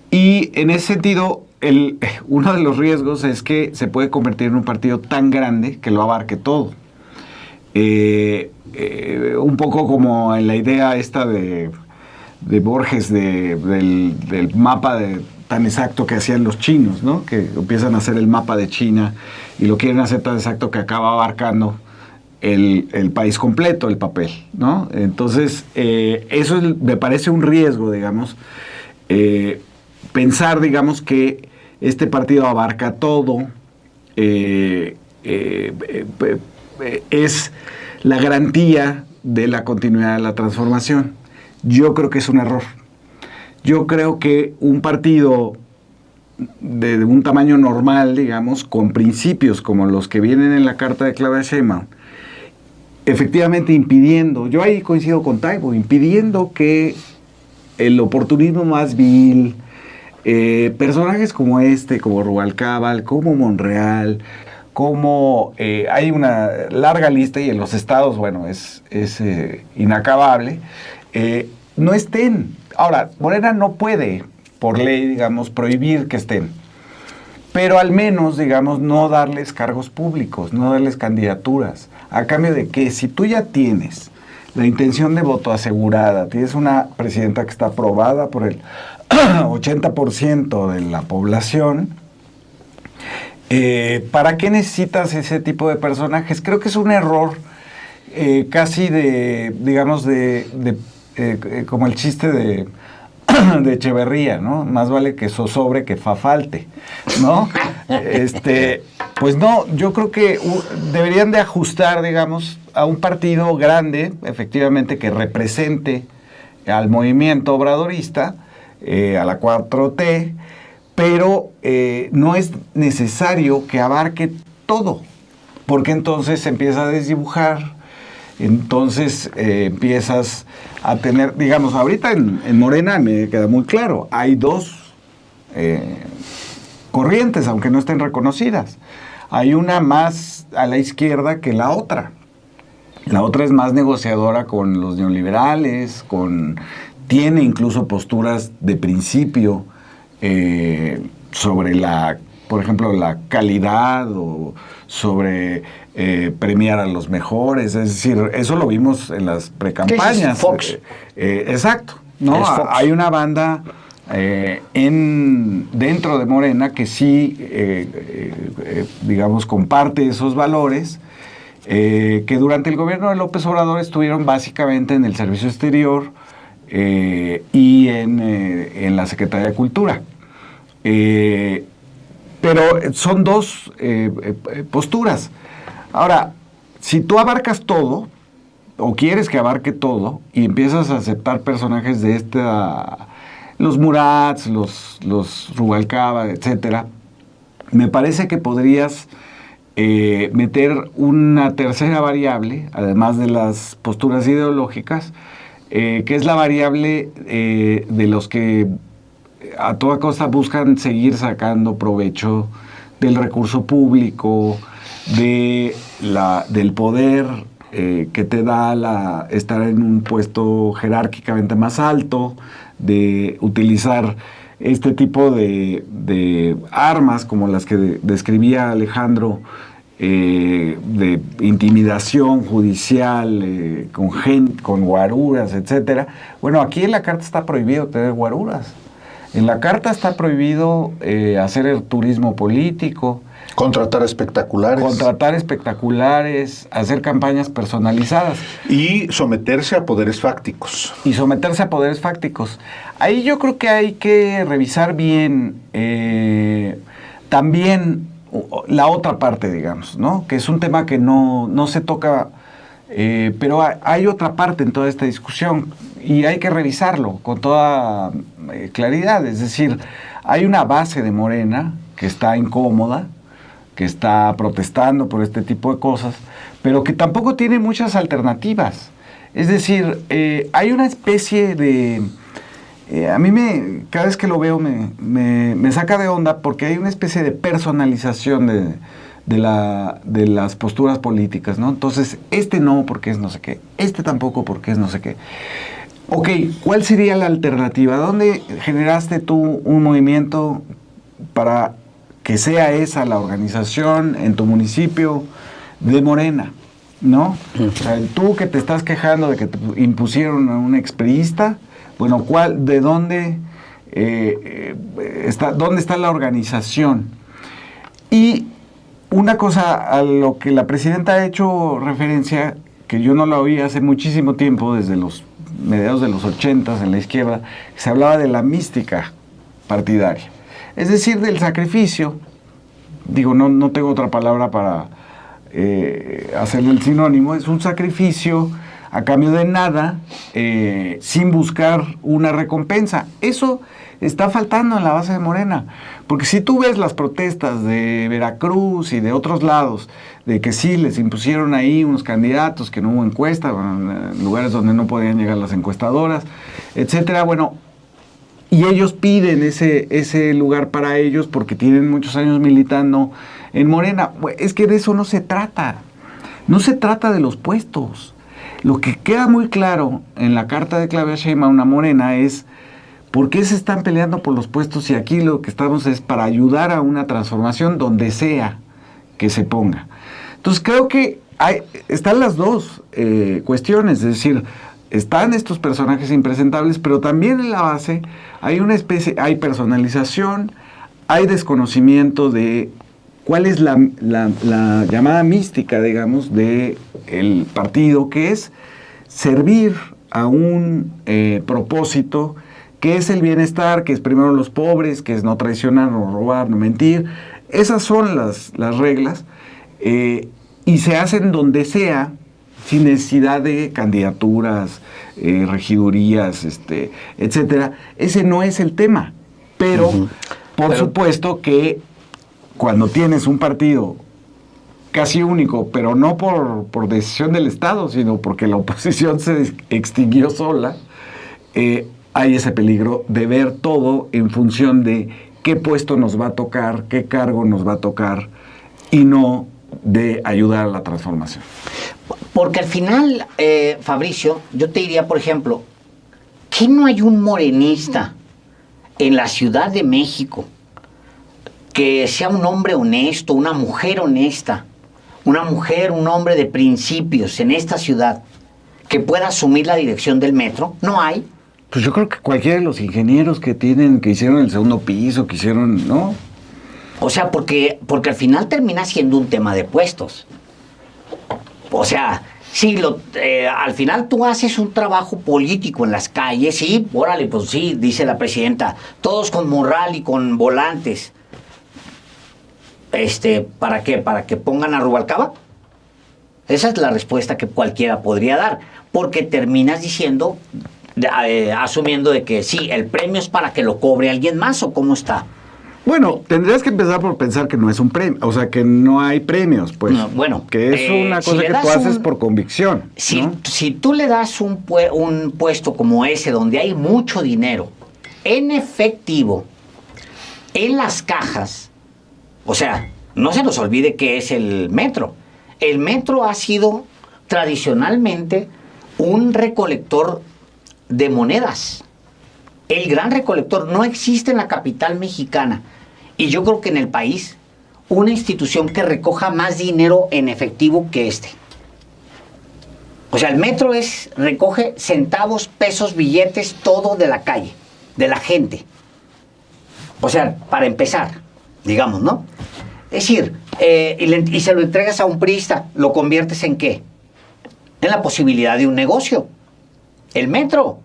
Y en ese sentido, uno de los riesgos es que se puede convertir en un partido tan grande que lo abarque todo. Un poco como en la idea esta de Borges del mapa tan exacto que hacían los chinos, ¿no? Que empiezan a hacer el mapa de China y lo quieren hacer tan exacto que acaba abarcando el país completo, el papel, ¿no? Entonces, eso me parece un riesgo, digamos, pensar, digamos, que este partido abarca todo, es la garantía de la continuidad de la transformación. Yo creo que es un error. Yo creo que un partido de un tamaño normal, digamos, con principios como los que vienen en la carta de Claudia Sheinbaum, efectivamente impidiendo, yo ahí coincido con Taibo, impidiendo que el oportunismo más vil, personajes como como Rubalcaba, como Monreal, como hay una larga lista y en los estados, bueno, es inacabable, no estén. Ahora, Morena no puede, por ley, digamos, prohibir que estén, pero al menos, digamos, no darles cargos públicos, no darles candidaturas, a cambio de que si tú ya tienes la intención de voto asegurada, tienes una presidenta que está aprobada por el 80% de la población, ¿para qué necesitas ese tipo de personajes? Creo que es un error casi digamos, como el chiste de Echeverría, ¿no? Más vale que zozobre que fa falte, ¿no? Pues no, yo creo que deberían de ajustar, digamos, a un partido grande, efectivamente, que represente al movimiento obradorista, a la 4T, pero no es necesario que abarque todo, porque entonces se empieza a desdibujar, entonces empiezas a tener, digamos, ahorita en Morena me queda muy claro, hay dos corrientes, aunque no estén reconocidas. Hay una más a la izquierda que la otra. La otra es más negociadora con los neoliberales, tiene incluso posturas de principio sobre por ejemplo, la calidad o sobre premiar a los mejores. Es decir, eso lo vimos en las precampañas. Fox. Exacto, ¿no? Hay una banda dentro de Morena que sí, digamos, comparte esos valores, que durante el gobierno de López Obrador estuvieron básicamente en el Servicio Exterior y en la Secretaría de Cultura. Pero son dos posturas. Ahora, si tú abarcas todo, o quieres que abarque todo, y empiezas a aceptar personajes de los Murats, los Rubalcaba, etcétera, me parece que podrías meter una tercera variable, además de las posturas ideológicas, que es la variable de los que a toda costa buscan seguir sacando provecho del recurso público, del poder que te da estar en un puesto jerárquicamente más alto, de utilizar este tipo de armas como las que describía Alejandro, de intimidación judicial, con guaruras, etcétera. Bueno, aquí en la carta está prohibido tener guaruras. En la carta está prohibido hacer el turismo político. Contratar espectaculares. Hacer campañas personalizadas. Y someterse a poderes fácticos. Ahí yo creo que hay que revisar bien también la otra parte, digamos, ¿no? Que es un tema que no se toca, pero hay otra parte en toda esta discusión y hay que revisarlo con toda claridad. Es decir, hay una base de Morena que está incómoda, que está protestando por este tipo de cosas, pero que tampoco tiene muchas alternativas. Es decir, hay una especie de... a mí cada vez que lo veo me saca de onda porque hay una especie de personalización de las posturas políticas, ¿no? Entonces, no porque es no sé qué, tampoco porque es no sé qué. Ok, ¿cuál sería la alternativa? ¿Dónde generaste tú un movimiento para que sea esa la organización en tu municipio de Morena, ¿no? O sea, tú que te estás quejando de que te impusieron a un expriista, bueno, ¿dónde está la organización? Y una cosa a lo que la presidenta ha hecho referencia, que yo no la oí hace muchísimo tiempo, desde los mediados de los 80s en la izquierda, se hablaba de la mística partidaria. Es decir, del sacrificio, digo, no tengo otra palabra hacerle el sinónimo, es un sacrificio a cambio de nada, sin buscar una recompensa. Eso está faltando en la base de Morena, porque si tú ves las protestas de Veracruz y de otros lados, de que sí les impusieron ahí unos candidatos, que no hubo encuesta, en lugares donde no podían llegar las encuestadoras, etcétera, bueno, y ellos piden ese lugar para ellos porque tienen muchos años militando en Morena. Es que de eso no se trata. No se trata de los puestos. Lo que queda muy claro en la carta de Claudia Sheinbaum a Morena es por qué se están peleando por los puestos, y aquí lo que estamos es para ayudar a una transformación donde sea que se ponga. Entonces creo que están las dos cuestiones, es decir, están estos personajes impresentables, pero también en la base hay personalización, hay desconocimiento de cuál es la llamada mística, digamos, del partido, que es servir a un propósito, que es el bienestar, que es primero los pobres, que es no traicionar, no robar, no mentir. Esas son las reglas, y se hacen donde sea, sin necesidad de candidaturas, regidurías, etcétera. Ese no es el tema. Pero, por supuesto que cuando tienes un partido casi único, pero no por decisión del Estado, sino porque la oposición se extinguió sola, hay ese peligro de ver todo en función de qué puesto nos va a tocar, qué cargo nos va a tocar, y no de ayudar a la transformación. Porque al final, Fabricio, yo te diría, por ejemplo, ¿que no hay un morenista en la Ciudad de México que sea un hombre honesto, una mujer honesta, una mujer, un hombre de principios en esta ciudad que pueda asumir la dirección del metro? No hay. Pues yo creo que cualquiera de los ingenieros que hicieron el segundo piso, que hicieron, ¿no? O sea, porque al final termina siendo un tema de puestos. O sea, sí, al final tú haces un trabajo político en las calles, sí, órale, pues sí, dice la presidenta, todos con morral y con volantes. ¿Para qué? ¿Para que pongan a Rubalcaba? Esa es la respuesta que cualquiera podría dar, porque terminas diciendo, asumiendo de que sí, el premio es para que lo cobre alguien más, ¿o cómo está? Bueno, tendrías que empezar por pensar que no es un premio, o sea, que no hay premios, pues. No, bueno, que es una cosa que tú haces por convicción. Si tú le das un puesto como ese, donde hay mucho dinero, en efectivo, en las cajas, o sea, no se nos olvide que es el metro. El metro ha sido tradicionalmente un recolector de monedas. El gran recolector no existe en la capital mexicana. Y yo creo que en el país, una institución que recoja más dinero en efectivo que este. O sea, el metro recoge centavos, pesos, billetes, todo de la calle, de la gente. O sea, para empezar, digamos, ¿no? Es decir, y se lo entregas a un priista, ¿lo conviertes en qué? En la posibilidad de un negocio. El metro.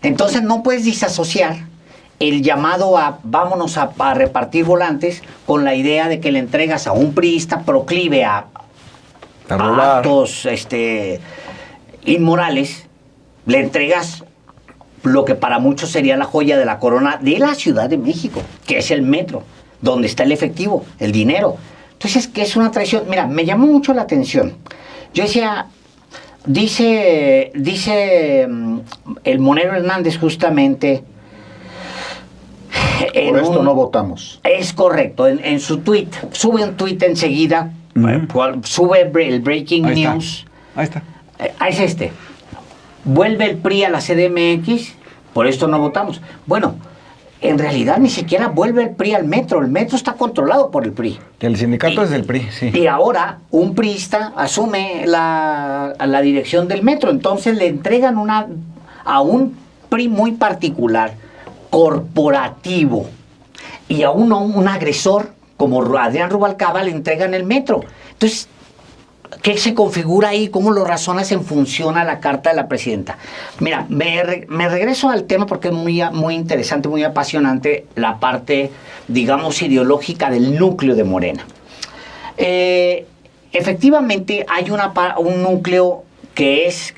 Entonces no puedes disasociar el llamado a vámonos a repartir volantes con la idea de que le entregas a un priista proclive a actos inmorales, le entregas lo que para muchos sería la joya de la corona de la Ciudad de México, que es el metro, donde está el efectivo, el dinero. Entonces, que es una traición. Mira, me llamó mucho la atención. Yo decía, dice el Monero Hernández justamente... Por esto no votamos. Es correcto, en su tweet, sube un tweet enseguida, sube el breaking news. Ahí está. Es vuelve el PRI a la CDMX, por esto no votamos. Bueno, en realidad ni siquiera vuelve el PRI al metro, el metro está controlado por el PRI. El sindicato es del PRI, sí. Y ahora un priista asume la dirección del metro, entonces le entregan a un PRI muy particular, corporativo, y a un agresor como Adrián Rubalcaba le entregan el metro. Entonces, ¿qué se configura ahí? ¿Cómo lo razonas en función a la carta de la presidenta? Mira, me regreso al tema porque es muy interesante, muy apasionante la parte, digamos, ideológica del núcleo de Morena. efectivamente hay un núcleo que es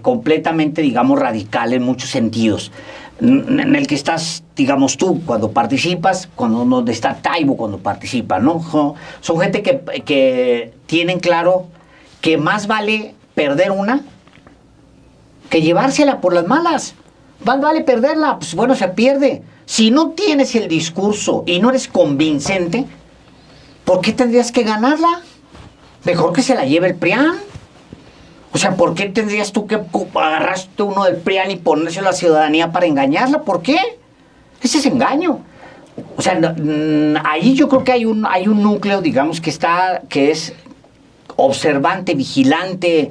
completamente, digamos, radical en muchos sentidos, en el que estás, digamos, tú cuando participas, donde está Taibo cuando participa, ¿no? Son gente que tienen claro que más vale perder una que llevársela por las malas. Más vale perderla, pues bueno, se pierde. Si no tienes el discurso y no eres convincente, ¿por qué tendrías que ganarla? Mejor que se la lleve el PRIAN. O sea, ¿por qué tendrías tú que agarraste uno del PRIAN y ponerse a la ciudadanía para engañarla? ¿Por qué? Ese es engaño. O sea, ahí yo creo que hay un núcleo, digamos, que es observante, vigilante,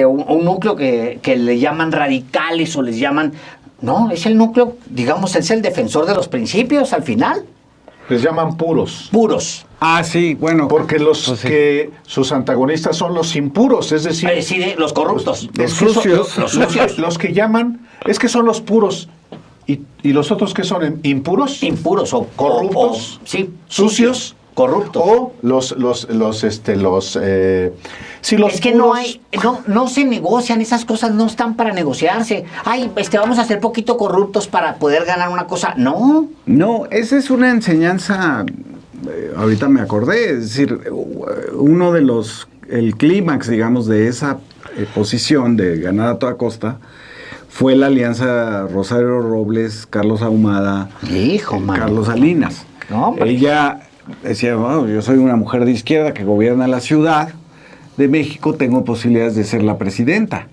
un núcleo que le llaman radicales o les llaman... No, es el núcleo, digamos, es el defensor de los principios al final. Les llaman puros. Puros. Ah, sí, bueno. Porque que sus antagonistas son los impuros, es decir... Los corruptos. Los sucios. Los sucios. Los que llaman, es que son los puros. ¿Y los otros que son impuros? Impuros o corruptos. Sí. Sucios. Corruptos. O los es que puros, no se negocian, esas cosas no están para negociarse. Ay, vamos a ser poquito corruptos para poder ganar una cosa. No. No, esa es una enseñanza, ahorita me acordé, es decir, uno de el clímax, digamos, de esa posición de ganar a toda costa fue la alianza Rosario Robles, Carlos Ahumada, Carlos Salinas. No, ella decía, wow, yo soy una mujer de izquierda que gobierna la ciudad de México, tengo posibilidades de ser la presidenta.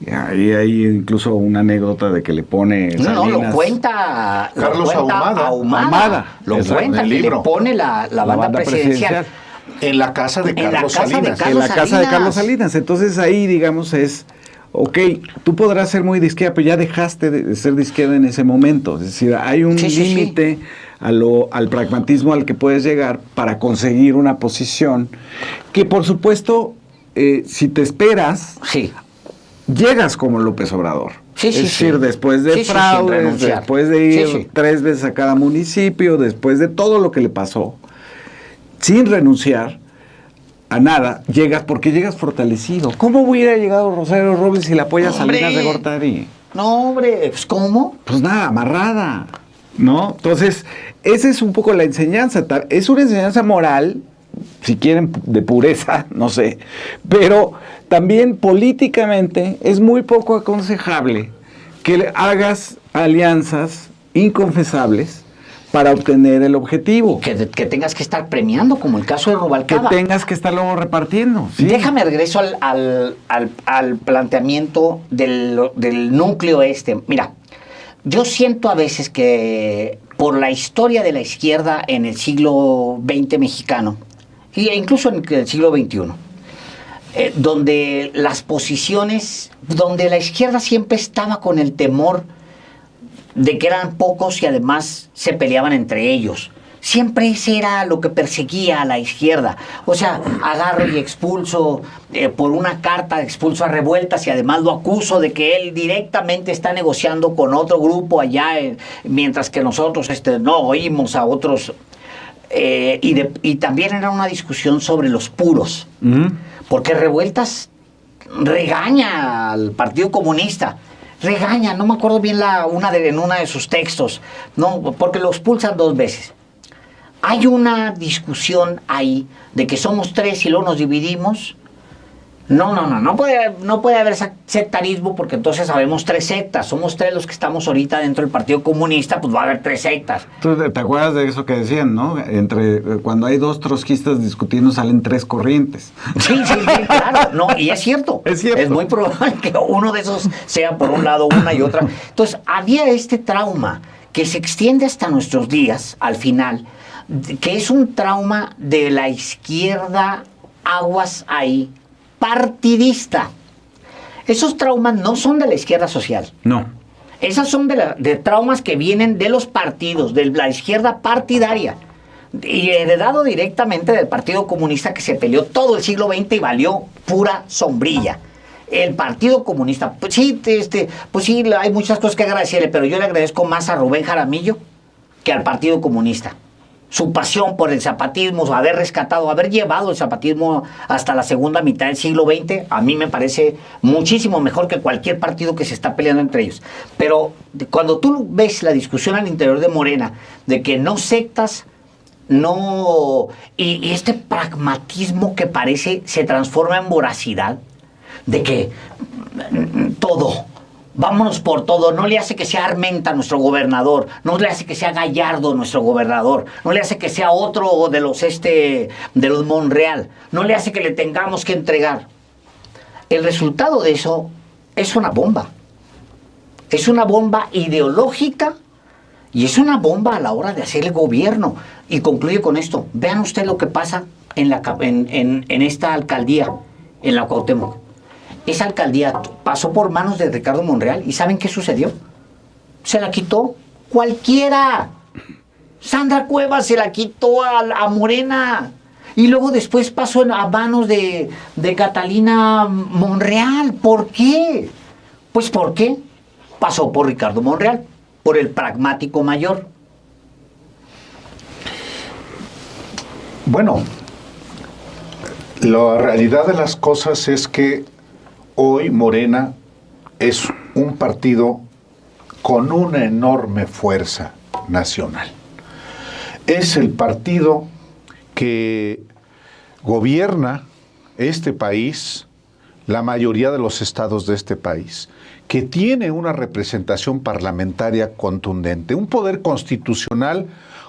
Y ahí hay incluso una anécdota de que le pone Salinas. Lo cuenta Carlos Ahumada. Lo cuenta, que le pone la banda presidencial. En la casa de Carlos Salinas. En la casa de Carlos Salinas. Entonces ahí, digamos, es... Ok, tú podrás ser muy de izquierda, pero ya dejaste de ser de izquierda en ese momento. Es decir, hay un límite al pragmatismo al que puedes llegar para conseguir una posición que, por supuesto, si te esperas, llegas como López Obrador. Es decir, después de fraudes, después de ir 3 veces a cada municipio, después de todo lo que le pasó, sin renunciar a nada, porque llegas fortalecido. ¿Cómo hubiera llegado Rosario Robles si la apoya Salinas de Gortari? No, hombre, pues ¿cómo? Pues nada, amarrada, ¿no? Entonces, esa es un poco la enseñanza. Es una enseñanza moral, si quieren, de pureza, no sé, pero también políticamente es muy poco aconsejable que hagas alianzas inconfesables para obtener el objetivo. Que tengas que estar premiando, como el caso de Rubalcaba. Que tengas que estar luego repartiendo. ¿Sí? Déjame regreso al planteamiento del núcleo Mira, yo siento a veces que por la historia de la izquierda en el siglo XX mexicano, e incluso en el siglo XXI, donde las posiciones, donde la izquierda siempre estaba con el temor de que eran pocos y además se peleaban entre ellos. Siempre ese era lo que perseguía a la izquierda. O sea, agarro y expulso por una carta, expulso a Revueltas y además lo acuso de que él directamente está negociando con otro grupo allá, mientras que nosotros no oímos a otros. Y también era una discusión sobre los puros. Porque Revueltas regaña al Partido Comunista. No me acuerdo bien en una de sus textos, no, porque lo expulsan 2 veces. Hay una discusión ahí de que somos 3 y luego nos dividimos. No puede haber sectarismo, porque entonces sabemos 3 sectas. Somos 3 los que estamos ahorita dentro del Partido Comunista, pues va a haber 3 sectas. ¿Tú te acuerdas de eso que decían, no? Cuando hay 2 trotskistas discutiendo salen 3 corrientes. Sí, claro. No, y es cierto. Es muy probable que uno de esos sea por un lado una y otra. Entonces, había este trauma que se extiende hasta nuestros días, al final, que es un trauma de la izquierda, aguas ahí, partidista. Esos traumas no son de la izquierda social. No. Esas son de traumas que vienen de los partidos, de la izquierda partidaria. Y heredado directamente del Partido Comunista, que se peleó todo el siglo XX y valió pura sombrilla. El Partido Comunista, pues sí, hay muchas cosas que agradecerle, pero yo le agradezco más a Rubén Jaramillo que al Partido Comunista. su pasión por el zapatismo, haber rescatado, haber llevado el zapatismo hasta la segunda mitad del siglo XX, a mí me parece muchísimo mejor que cualquier partido que se está peleando entre ellos. Pero cuando tú ves la discusión al interior de Morena, de que no sectas, no... Y este pragmatismo que parece se transforma en voracidad, de que todo... Vámonos por todo, no le hace que sea Armenta nuestro gobernador, no le hace que sea Gallardo nuestro gobernador, no le hace que sea otro de los Monreal, no le hace que le tengamos que entregar. El resultado de eso es una bomba. Es una bomba ideológica y es una bomba a la hora de hacer el gobierno. Y concluye con esto. Vean usted lo que pasa en esta alcaldía, en la Cuauhtémoc. Esa alcaldía pasó por manos de Ricardo Monreal y ¿saben qué sucedió? Se la quitó cualquiera. Sandra Cuevas se la quitó a Morena. Y luego después pasó a manos de Catalina Monreal. ¿Por qué? Pues ¿por qué? Pasó por Ricardo Monreal, por el pragmático mayor. Bueno, la realidad de las cosas es que hoy Morena es un partido con una enorme fuerza nacional. Es el partido que gobierna este país, la mayoría de los estados de este país, que tiene una representación parlamentaria contundente, un poder constitucional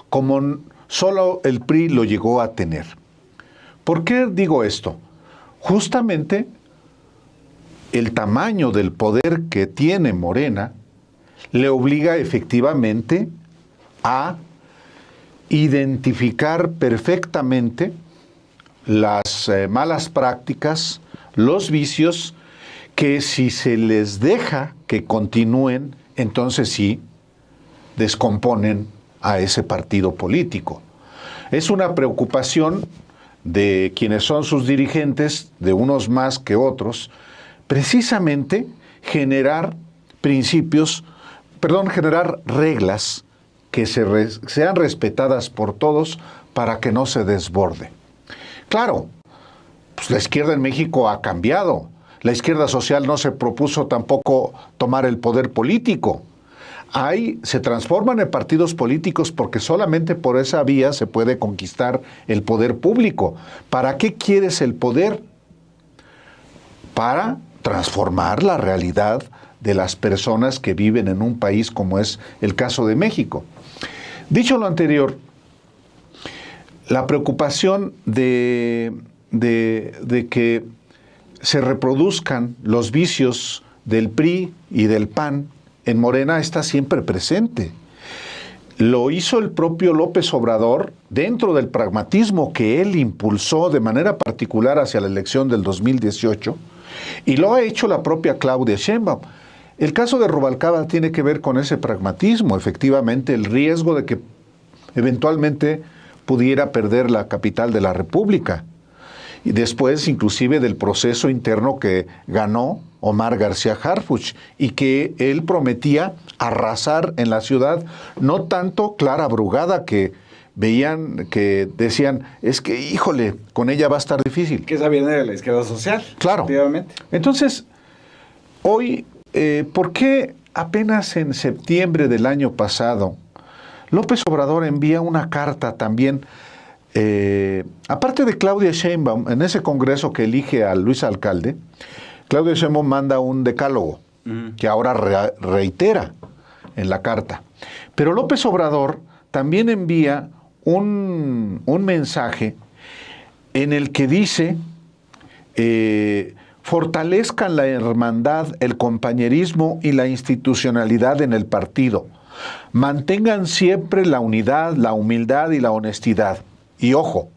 como solo el PRI lo llegó a tener. ¿Por qué digo esto? Justamente el tamaño del poder que tiene Morena le obliga efectivamente a identificar perfectamente las malas prácticas, los vicios, que si se les deja que continúen, entonces sí descomponen a ese partido político. Es una preocupación de quienes son sus dirigentes, de unos más que otros, precisamente generar generar reglas que sean respetadas por todos para que no se desborde. Claro, pues la izquierda en México ha cambiado. La izquierda social no se propuso tampoco tomar el poder político. Se transforman en partidos políticos porque solamente por esa vía se puede conquistar el poder público. ¿Para qué quieres el poder? Para transformar la realidad de las personas que viven en un país como es el caso de México. Dicho lo anterior, la preocupación de que se reproduzcan los vicios del PRI y del PAN en Morena está siempre presente. Lo hizo el propio López Obrador dentro del pragmatismo que él impulsó de manera particular hacia la elección del 2018 y lo ha hecho la propia Claudia Sheinbaum. El caso de Rubalcaba tiene que ver con ese pragmatismo, efectivamente, el riesgo de que eventualmente pudiera perder la capital de la República. Y después, inclusive, del proceso interno que ganó Omar García Harfuch y que él prometía arrasar en la ciudad, no tanto Clara Brugada, que veían, que decían, es que, híjole, con ella va a estar difícil. Que esa viene de la izquierda social. Claro. Efectivamente. Entonces, hoy, ¿por qué apenas en septiembre del año pasado López Obrador envía una carta también, aparte de Claudia Sheinbaum, en ese congreso que elige a Luis Alcalde, Claudia Sheinbaum manda un decálogo que ahora reitera en la carta. Pero López Obrador también envía un mensaje en el que dice, fortalezcan la hermandad, el compañerismo y la institucionalidad en el partido. Mantengan siempre la unidad, la humildad y la honestidad. Y ojo,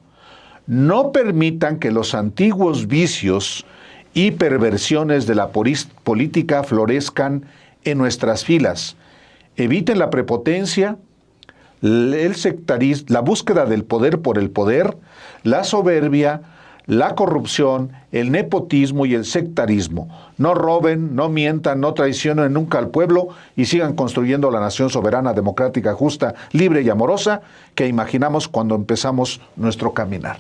no permitan que los antiguos vicios y perversiones de la política florezcan en nuestras filas. Eviten la prepotencia, el sectarismo, la búsqueda del poder por el poder, la soberbia, la corrupción, el nepotismo y el sectarismo. No roben, no mientan, no traicionen nunca al pueblo y sigan construyendo la nación soberana, democrática, justa, libre y amorosa que imaginamos cuando empezamos nuestro caminar.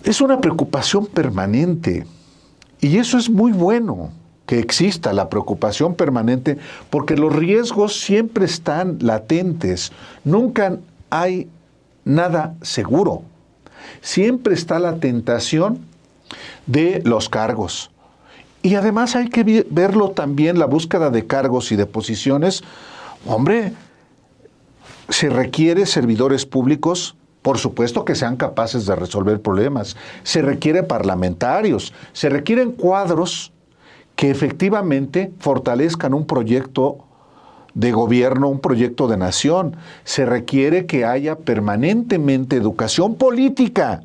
Es una preocupación permanente y eso es muy bueno, que exista la preocupación permanente, porque los riesgos siempre están latentes, nunca hay nada seguro. Siempre está la tentación de los cargos. Y además hay que verlo también, la búsqueda de cargos y de posiciones. Hombre, se requiere servidores públicos, por supuesto que sean capaces de resolver problemas. Se requiere parlamentarios, se requieren cuadros que efectivamente fortalezcan un proyecto de gobierno, un proyecto de nación. Se requiere que haya permanentemente educación política,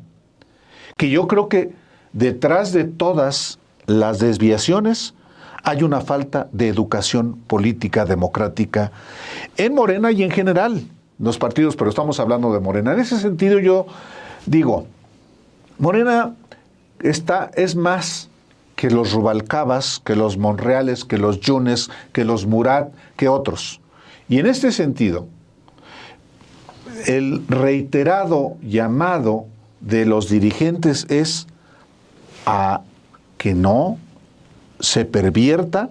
que yo creo que detrás de todas las desviaciones hay una falta de educación política democrática en Morena y en general los partidos, pero estamos hablando de Morena. En ese sentido yo digo, Morena es más que los Rubalcabas, que los Monreales, que los Yunes, que los Murat, que otros. Y en este sentido, el reiterado llamado de los dirigentes es a que no se pervierta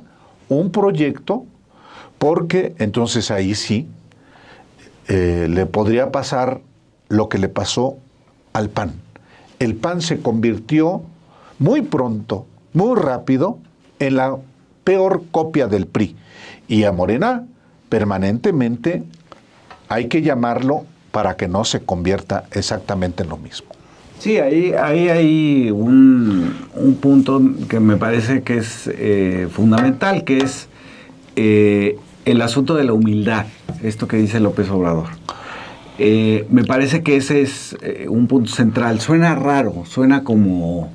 un proyecto, porque entonces ahí sí le podría pasar lo que le pasó al PAN. El PAN se convirtió muy pronto, muy rápido, en la peor copia del PRI. Y a Morena, permanentemente, hay que llamarlo para que no se convierta exactamente en lo mismo. Sí, ahí hay un punto que me parece que es fundamental, que es el asunto de la humildad, esto que dice López Obrador. Me parece que ese es un punto central. Suena raro, suena como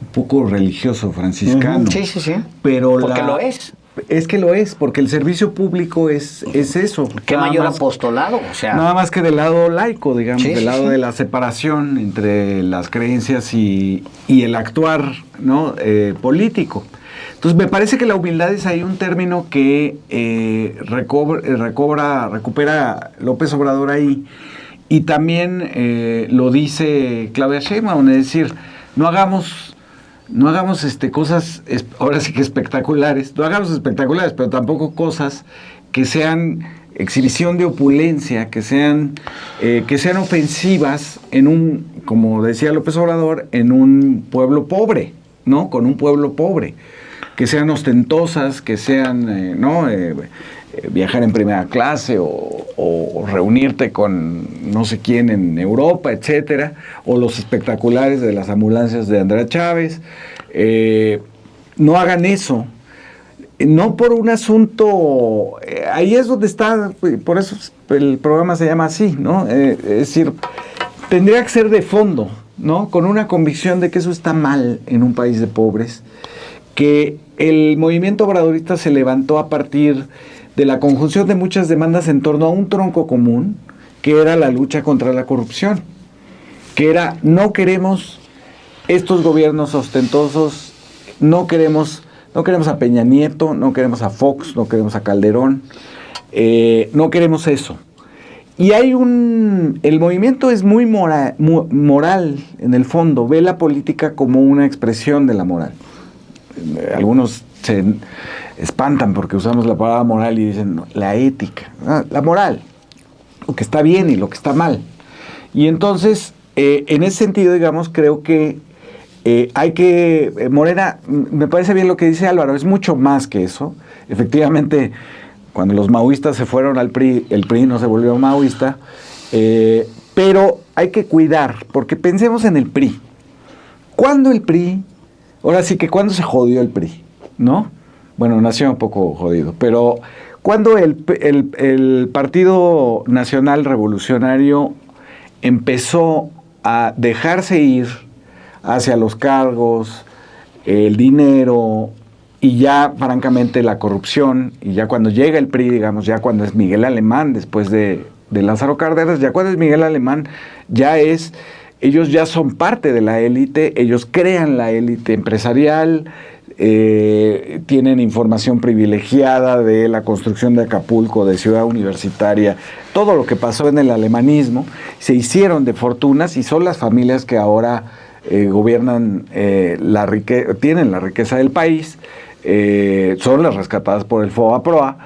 un poco religioso, franciscano. Sí, sí, sí. Pero porque lo es. Es que lo es, porque el servicio público es eso. ¿Qué mayor apostolado? O sea, nada más que del lado laico, digamos, sí, del lado de la separación entre las creencias y el actuar, ¿no? Político. Entonces me parece que la humildad es ahí un término que recupera López Obrador ahí, y también lo dice Claudia Sheinbaum, es decir, no hagamos cosas, ahora sí que espectaculares, no hagamos espectaculares, pero tampoco cosas que sean exhibición de opulencia, que sean ofensivas como decía López Obrador, en un pueblo pobre, ¿no? Con un pueblo pobre, que sean ostentosas, que sean, viajar en primera clase o reunirte con no sé quién en Europa, etcétera, o los espectaculares de las ambulancias de Andrea Chávez. No hagan eso, no por un asunto, ahí es donde está, por eso el programa se llama así, ¿no? Es decir, tendría que ser de fondo, ¿no? Con una convicción de que eso está mal en un país de pobres, que el movimiento obradorista se levantó a partir de la conjunción de muchas demandas en torno a un tronco común, que era la lucha contra la corrupción, que era, no queremos estos gobiernos ostentosos, no queremos a Peña Nieto, no queremos a Fox, no queremos a Calderón, no queremos eso. Y el movimiento es muy moral en el fondo, ve la política como una expresión de la moral. Algunos se espantan porque usamos la palabra moral y dicen no, la ética, la moral, lo que está bien y lo que está mal. Y entonces, en ese sentido, digamos, creo que Morena, me parece bien lo que dice Álvaro, es mucho más que eso. Efectivamente, cuando los maoístas se fueron al PRI, el PRI no se volvió maoísta, pero hay que cuidar, porque pensemos en el PRI. ¿Cuándo el PRI? Ahora sí que ¿cuándo se jodió el PRI? ¿No? Bueno, nació un poco jodido, pero ¿cuándo el Partido Nacional Revolucionario empezó a dejarse ir hacia los cargos, el dinero y ya francamente la corrupción? Y ya cuando llega el PRI, digamos, ya cuando es Miguel Alemán, después de Lázaro Cárdenas, ya cuando es Miguel Alemán, ya es ellos ya son parte de la élite, ellos crean la élite empresarial, tienen información privilegiada de la construcción de Acapulco, de Ciudad Universitaria, todo lo que pasó en el alemanismo, se hicieron de fortunas y son las familias que ahora gobiernan, tienen la riqueza del país, son las rescatadas por el FOBAPROA,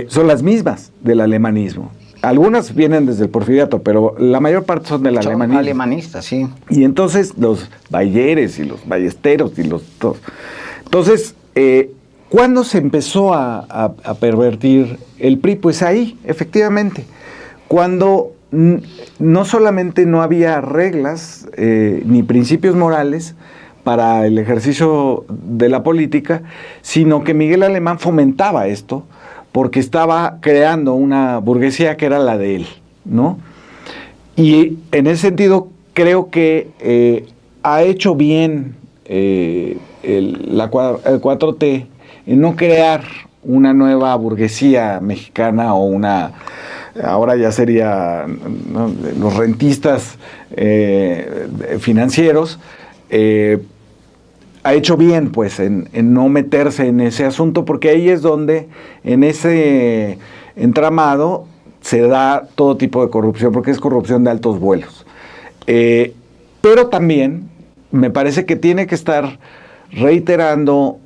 son las mismas del alemanismo. Algunas vienen desde el porfiriato, pero la mayor parte son del alemanismo. Alemanistas, sí. Y entonces los Bayeres y los Ballesteros y los todos. Entonces, ¿cuándo se empezó a pervertir el PRI? Pues ahí, efectivamente. Cuando no solamente no había reglas ni principios morales para el ejercicio de la política, sino que Miguel Alemán fomentaba esto, porque estaba creando una burguesía que era la de él, ¿no? Y en ese sentido creo que ha hecho bien el 4T en no crear una nueva burguesía mexicana o una, ahora ya sería, ¿no?, los rentistas financieros, ha hecho bien, pues, en no meterse en ese asunto, porque ahí es donde, en ese entramado, se da todo tipo de corrupción, porque es corrupción de altos vuelos. Pero también me parece que tiene que estar reiterando,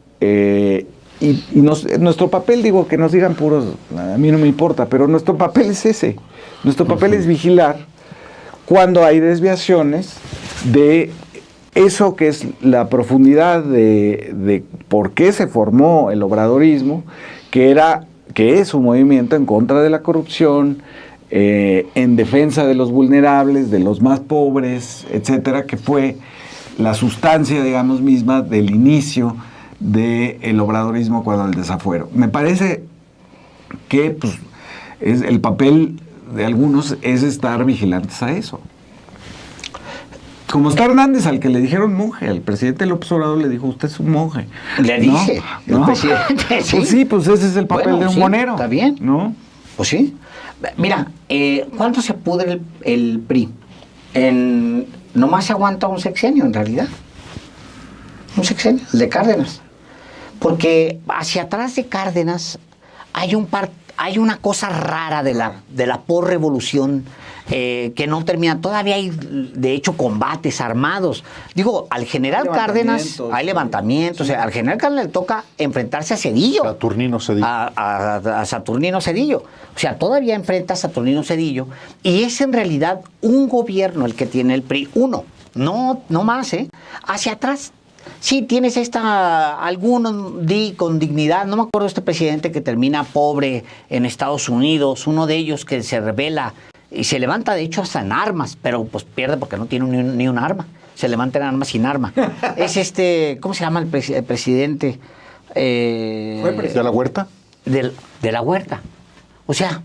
nuestro papel, digo, que nos digan puros, a mí no me importa, pero nuestro papel es ese. Nuestro papel es vigilar cuando hay desviaciones de eso que es la profundidad de por qué se formó el obradorismo, que es un movimiento en contra de la corrupción, en defensa de los vulnerables, de los más pobres, etcétera, que fue la sustancia, digamos, misma del inicio del obradorismo cuando el desafuero. Me parece que, pues, el papel de algunos es estar vigilantes a eso. Como está Hernández, al que le dijeron monje, al presidente López Obrador le dijo, usted es un monje. Le dice, el presidente, sí. Pues sí, pues ese es el papel de un monero. Está bien. ¿No? Pues sí. Mira, ¿cuánto se pudre el PRI? Nomás se aguanta un sexenio, en realidad. Un sexenio, el de Cárdenas. Porque hacia atrás de Cárdenas hay una cosa rara de la posrevolución que no termina. Todavía hay, de hecho, combates armados. Digo, al general Cárdenas hay levantamientos. Sí. O sea, al general Cárdenas le toca enfrentarse a Zedillo. Saturnino Zedillo. A Saturnino Zedillo. O sea, todavía enfrenta a Saturnino Zedillo. Y es en realidad un gobierno el que tiene el PRI. Uno, no más, ¿eh? Hacia atrás. Sí, tienes algunos con dignidad. No me acuerdo de este presidente que termina pobre en Estados Unidos, uno de ellos que se rebela y se levanta, de hecho, hasta en armas, pero pues pierde porque no tiene ni un arma. Se levanta en armas sin arma. Es ¿cómo se llama el presidente? ¿Fue presidente de la Huerta? De la Huerta. O sea,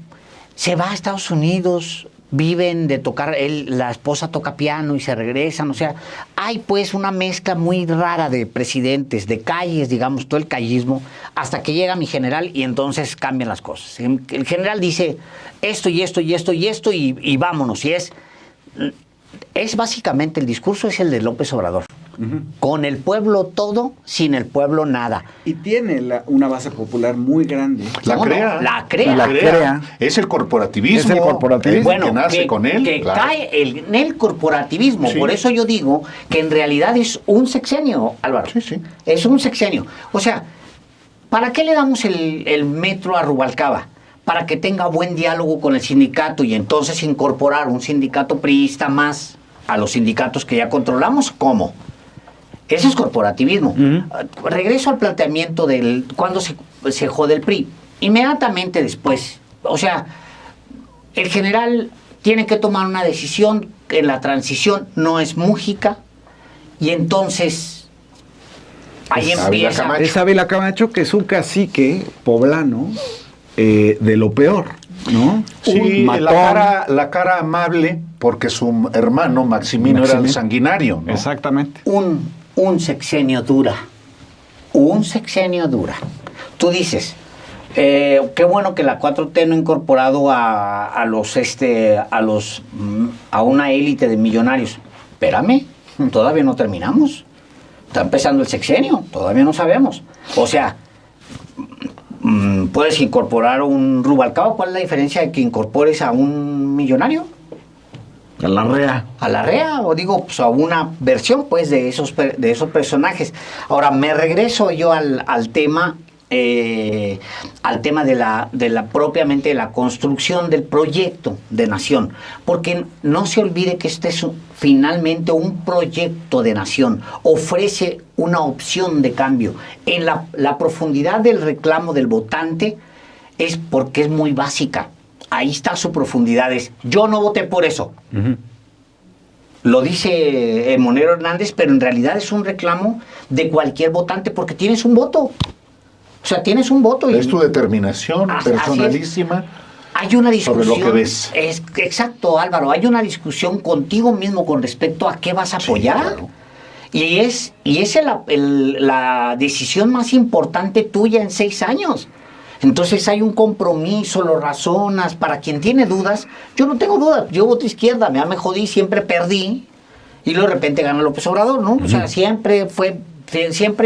se va a Estados Unidos, viven de tocar, la esposa toca piano y se regresan, o sea, hay pues una mezcla muy rara de presidentes, de calles, digamos, todo el callismo, hasta que llega mi general y entonces cambian las cosas. El general dice esto y esto y esto y esto y vámonos, y es básicamente el discurso es el de López Obrador. Uh-huh. Con el pueblo todo, sin el pueblo nada. Y tiene una base popular muy grande. La crea. Es el corporativismo. Bueno, que nace con él. Que cae en el corporativismo. Sí. Por eso yo digo que en realidad es un sexenio, Álvaro. Sí, sí. Es un sexenio. O sea, ¿para qué le damos el metro a Rubalcaba? Para que tenga buen diálogo con el sindicato y entonces incorporar un sindicato priista más a los sindicatos que ya controlamos. ¿Cómo? Eso es corporativismo. Uh-huh. Regreso al planteamiento del cuando se jode el PRI. Inmediatamente después. O sea, el general tiene que tomar una decisión en la transición, no es Mújica, y entonces ahí empieza. Es Ávila Camacho, que es un cacique poblano de lo peor, ¿no? Sí, la cara amable, porque su hermano Maximino era el sanguinario, ¿no? Exactamente. Un sexenio dura. Un sexenio dura. Tú dices, qué bueno que la 4T no ha incorporado a una élite de millonarios. espérame, todavía no terminamos. Está empezando el sexenio, todavía no sabemos. O sea, puedes incorporar un Rubalcaba. ¿Cuál es la diferencia de que incorpores a un millonario? A la REA. A la REA, o digo, pues a una versión, pues, de esos personajes. Ahora, me regreso yo al tema de la propiamente de la construcción del proyecto de nación, porque no se olvide que este es finalmente un proyecto de nación, ofrece una opción de cambio. En la profundidad del reclamo del votante es porque es muy básica. Ahí está su profundidad, es, yo no voté por eso. Lo dice Monero Hernández, pero en realidad es un reclamo de cualquier votante porque tienes un voto. O sea, tienes un voto. Es tu determinación personalísima. Hay una discusión. Sobre lo que ves. Exacto, Álvaro. Hay una discusión contigo mismo con respecto a qué vas a apoyar. Sí, claro. Y es la decisión más importante tuya en 6 años. Entonces hay un compromiso, lo razonas. Para quien tiene dudas, yo no tengo dudas. Yo voto izquierda, me jodí, siempre perdí. Y luego de repente gana López Obrador, ¿no? O sea, siempre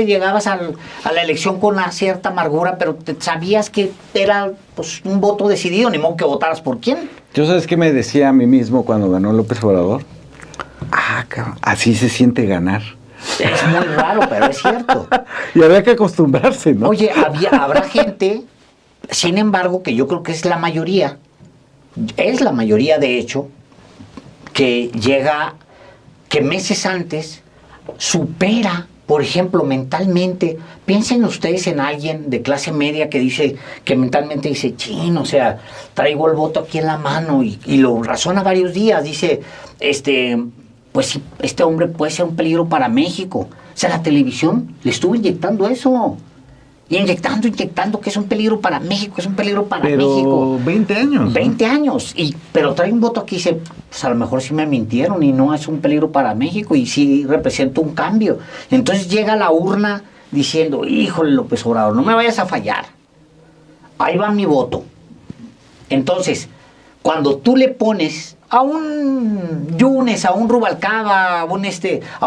llegabas a la elección con una cierta amargura, pero sabías que era pues un voto decidido, ni modo que votaras por quién. ¿Yo sabes qué me decía a mí mismo cuando ganó López Obrador? Cabrón, así se siente ganar. Es muy raro, pero es cierto. Y había que acostumbrarse, ¿no? Oye, habrá gente, sin embargo, que yo creo que es la mayoría de hecho, que llega, que meses antes supera, por ejemplo, mentalmente. Piensen ustedes en alguien de clase media que dice, que mentalmente dice, chin, o sea, traigo el voto aquí en la mano y lo razona varios días, dice, pues sí, este hombre puede ser un peligro para México. O sea, la televisión le estuvo inyectando eso. Y inyectando que es un peligro para México, es un peligro para México. 20 años. 20 años. Pero trae un voto aquí y dice, pues a lo mejor sí me mintieron y no es un peligro para México y sí representa un cambio. Entonces llega a la urna diciendo, híjole, López Obrador, no me vayas a fallar. Ahí va mi voto. Entonces, cuando tú le pones a un Yunes, a un Rubalcaba, a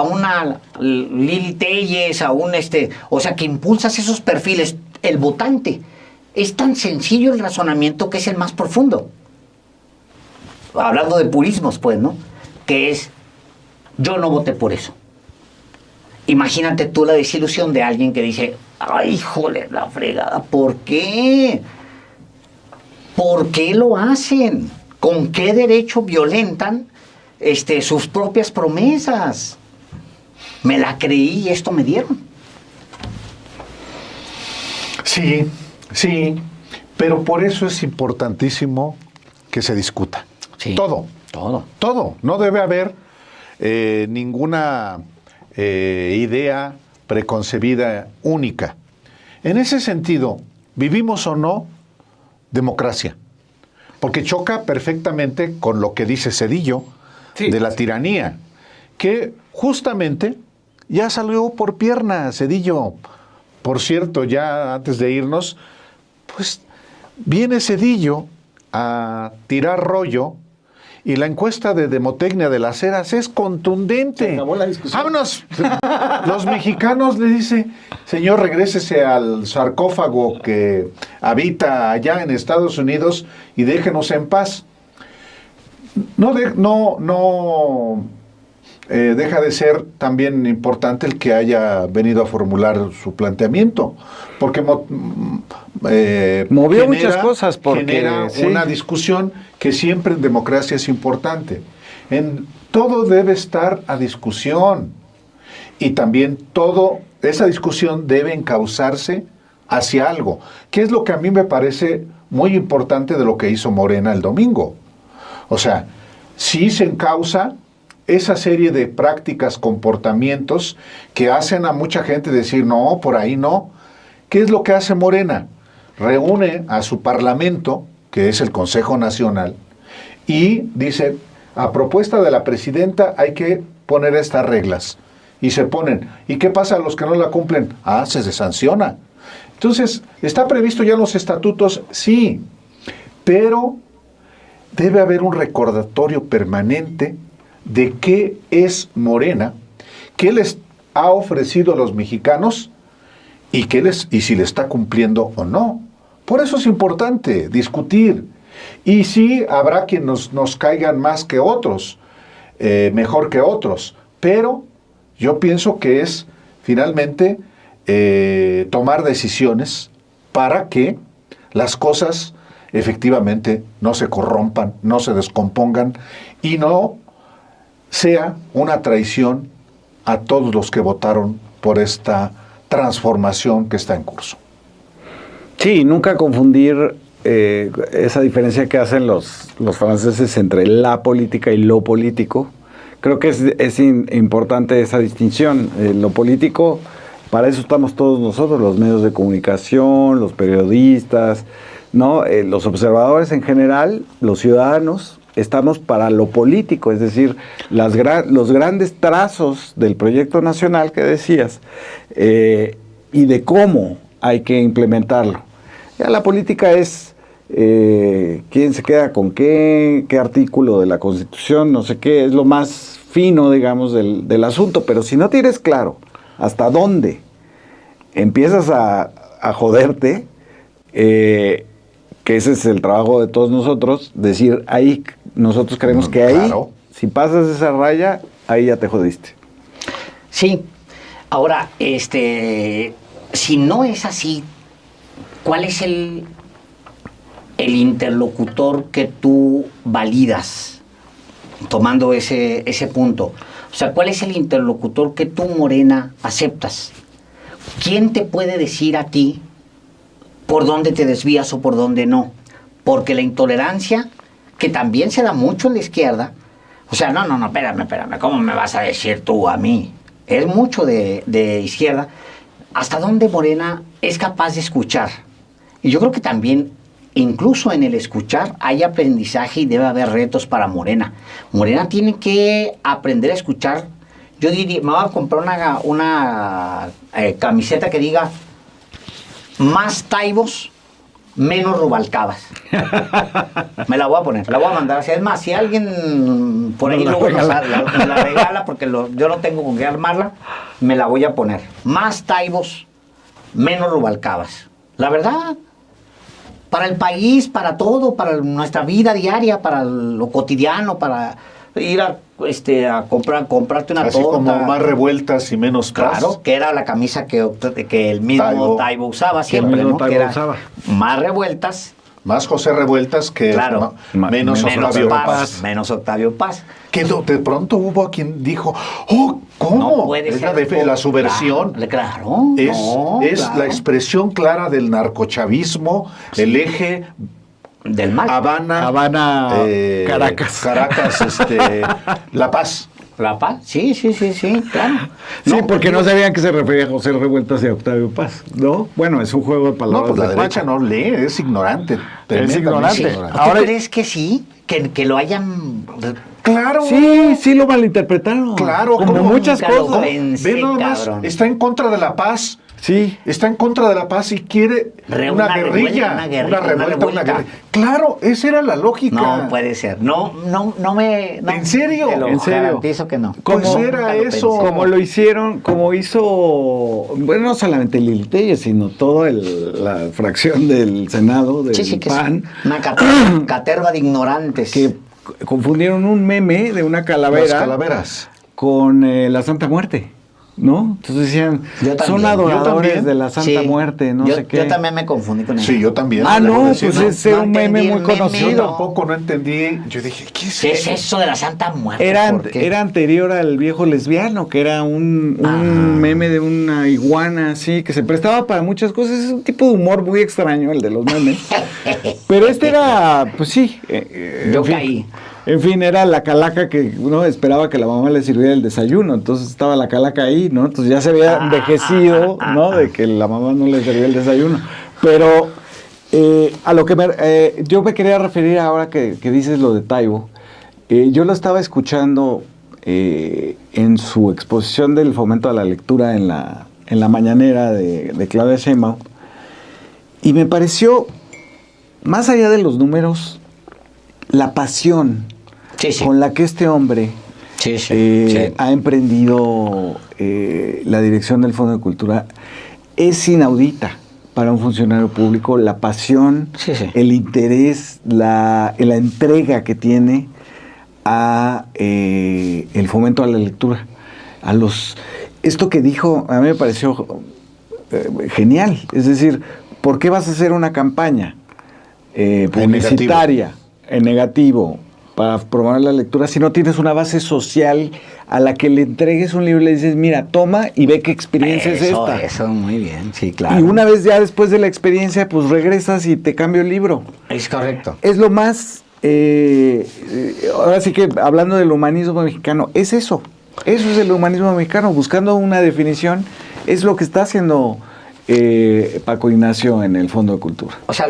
una Lili Telles, o sea, que impulsas esos perfiles, el votante, es tan sencillo el razonamiento que es el más profundo. Hablando de purismos, pues, ¿no? Que es, yo no voté por eso. Imagínate tú la desilusión de alguien que dice, ay, híjole, la fregada, ¿por qué? ¿Por qué lo hacen? ¿Con qué derecho violentan sus propias promesas? Me la creí y esto me dieron. Sí, pero por eso es importantísimo que se discuta. Sí, todo. No debe haber ninguna idea preconcebida única. En ese sentido, ¿vivimos o no democracia? Porque choca perfectamente con lo que dice Zedillo de la tiranía, que justamente ya salió por pierna Zedillo. Por cierto, ya antes de irnos, pues viene Zedillo a tirar rollo y la encuesta de Demotecnia de las Heras es contundente. Se acabó la discusión. ¡Vámonos! Los mexicanos le dicen, señor, regrésese al sarcófago que habita allá en Estados Unidos y déjenos en paz. No deja de ser también importante el que haya venido a formular su planteamiento, porque movió muchas cosas, genera una discusión que siempre en democracia es importante. Todo debe estar a discusión y también esa discusión debe encauzarse hacia algo, que es lo que a mí me parece muy importante de lo que hizo Morena el domingo. O sea, sí se encausa esa serie de prácticas, comportamientos que hacen a mucha gente decir, no, por ahí no. ¿Qué es lo que hace Morena? Reúne a su parlamento, que es el Consejo Nacional, y dice, a propuesta de la presidenta hay que poner estas reglas. Y se ponen. ¿Y qué pasa a los que no la cumplen? Se sanciona. Entonces, ¿está previsto ya en los estatutos? Sí, pero debe haber un recordatorio permanente de qué es Morena, qué les ha ofrecido a los mexicanos y si le está cumpliendo o no. Por eso es importante discutir. Y sí, habrá quien nos caigan más que otros, mejor que otros, pero yo pienso que es finalmente tomar decisiones para que las cosas efectivamente no se corrompan, no se descompongan y no sea una traición a todos los que votaron por esta transformación que está en curso. Sí, nunca confundir esa diferencia que hacen los franceses entre la política y lo político. Creo que es importante esa distinción. Lo político, para eso estamos todos nosotros, los medios de comunicación, los periodistas, ¿no? Los observadores en general, los ciudadanos, estamos para lo político, es decir, los grandes trazos del proyecto nacional que decías y de cómo hay que implementarlo. Ya la política es quién se queda con qué artículo de la Constitución, no sé qué, es lo más fino, digamos, del asunto, pero si no tienes claro hasta dónde empiezas a joderte, que ese es el trabajo de todos nosotros, decir, ahí, nosotros creemos que ahí, claro, si pasas esa raya, ahí ya te jodiste. Sí. Ahora, si no es así, ¿cuál es el interlocutor que tú validas, tomando ese punto? O sea, ¿cuál es el interlocutor que tú, Morena, aceptas? ¿Quién te puede decir a ti por dónde te desvías o por dónde no? Porque la intolerancia, que también se da mucho en la izquierda, o sea, no, espérame, ¿cómo me vas a decir tú a mí? Es mucho de izquierda. ¿Hasta dónde Morena es capaz de escuchar? Y yo creo que también, incluso en el escuchar, hay aprendizaje y debe haber retos para Morena. Morena tiene que aprender a escuchar. Yo diría, me voy a comprar una camiseta que diga más Taibos, menos Rubalcabas. Me la voy a poner, la voy a mandar. Es más, si alguien por ahí luego me la regala, porque yo no tengo con qué armarla, me la voy a poner. Más Taibos, menos Rubalcabas. La verdad, para el país, para todo, para nuestra vida diaria, para lo cotidiano, para ir a comprarte una así torta. como más revueltas y menos paz. Claro, que era la camisa que el mismo Taibo usaba siempre, ¿no? Que era más revueltas. Más José Revueltas que claro, menos Octavio Paz. Menos Octavio Paz. Que de pronto hubo a quien dijo, oh, ¿cómo? No puede es ser la subversión. Claro. Es la expresión clara del narcocchavismo, el eje del mal. Habana, Caracas. Caracas, La Paz. ¿La Paz? Sí, claro. Sí, porque no sabían que se refería a José Revueltas y a Octavio Paz, ¿no? Bueno, es un juego de palabras. No, pues la derecha no lee, es ignorante. Es ignorante. Sí. ¿Ahora crees que sí? Que lo hayan... Claro. Sí lo malinterpretaron. Claro. Como muchas cosas. Ve nomás, está en contra de la paz. Sí. Está en contra de la paz y quiere una guerrilla. Una revuelta. Claro, esa era la lógica. No puede ser. No me... No, ¿En serio? Te lo garantizo que no. Pues era eso. Como lo hicieron, como hizo, bueno, no solamente Lili Telles, sino toda la fracción del Senado, del PAN. Es una caterva de ignorantes. Que confundieron un meme de una calavera. Las calaveras. Con la Santa Muerte, ¿no? Entonces decían, son adoradores de la Santa Muerte, no sé qué. Yo también me confundí con eso. Sí, yo también. Pues es un meme muy conocido. Yo tampoco no entendí. Yo dije, ¿qué es eso de la Santa Muerte? Era anterior al viejo lesbiano, que era un meme de una iguana así, que se prestaba para muchas cosas. Es un tipo de humor muy extraño, el de los memes. Pero era, pues sí. Yo caí. En fin, era la calaca que uno esperaba que la mamá le sirviera el desayuno, entonces estaba la calaca ahí, ¿no? Entonces ya se había envejecido, ¿no? De que la mamá no le servía el desayuno. Pero a lo que yo me quería referir ahora que dices lo de Taibo, yo lo estaba escuchando en su exposición del fomento a la lectura en la mañanera de Claudia Sheinbaum, y me pareció, más allá de los números, la pasión con la que este hombre Sí, sí. ha emprendido la dirección del Fondo de Cultura. Es inaudita para un funcionario público la pasión, Sí, sí. el interés, la entrega que tiene a el fomento a la lectura. Esto que dijo a mí me pareció genial. Es decir, ¿por qué vas a hacer una campaña publicitaria en negativo para promover la lectura si no tienes una base social a la que le entregues un libro y le dices, mira, toma y ve qué experiencia es esta? Eso, muy bien, sí, claro. Y una vez ya después de la experiencia, pues regresas y te cambio el libro. Es correcto. Es lo más, ahora sí que hablando del humanismo mexicano, es eso. Eso es el humanismo mexicano, buscando una definición, es lo que está haciendo Paco Ignacio en el Fondo de Cultura. O sea,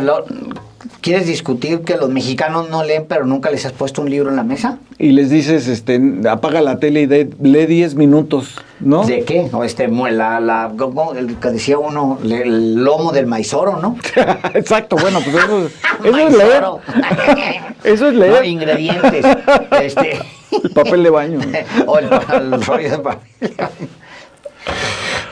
¿quieres discutir que los mexicanos no leen, pero nunca les has puesto un libro en la mesa? Y les dices, apaga la tele y lee 10 minutos, ¿no? ¿De qué? O como el que decía uno, el lomo del maizoro, ¿no? Exacto, bueno, pues eso es leer. Maizoro. Eso es leer. No, ingredientes. El papel de baño. O el rollo de papel de baño.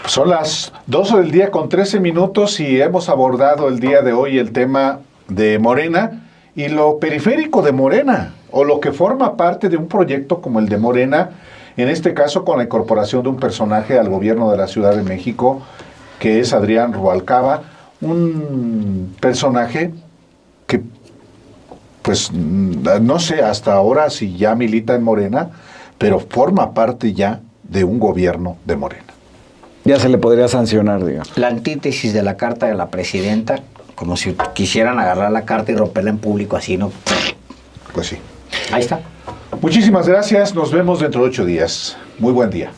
Son las 12 del día con 13 minutos y hemos abordado el día de hoy el tema de Morena y lo periférico de Morena, o lo que forma parte de un proyecto como el de Morena, en este caso con la incorporación de un personaje al gobierno de la Ciudad de México, que es Adrián Rubalcaba, un personaje que, pues, no sé hasta ahora si ya milita en Morena, pero forma parte ya de un gobierno de Morena. Ya se le podría sancionar, digamos. La antítesis de la carta de la presidenta, como si quisieran agarrar la carta y romperla en público así, ¿no? Pues sí. Ahí está. Muchísimas gracias, nos vemos dentro de 8 días. Muy buen día.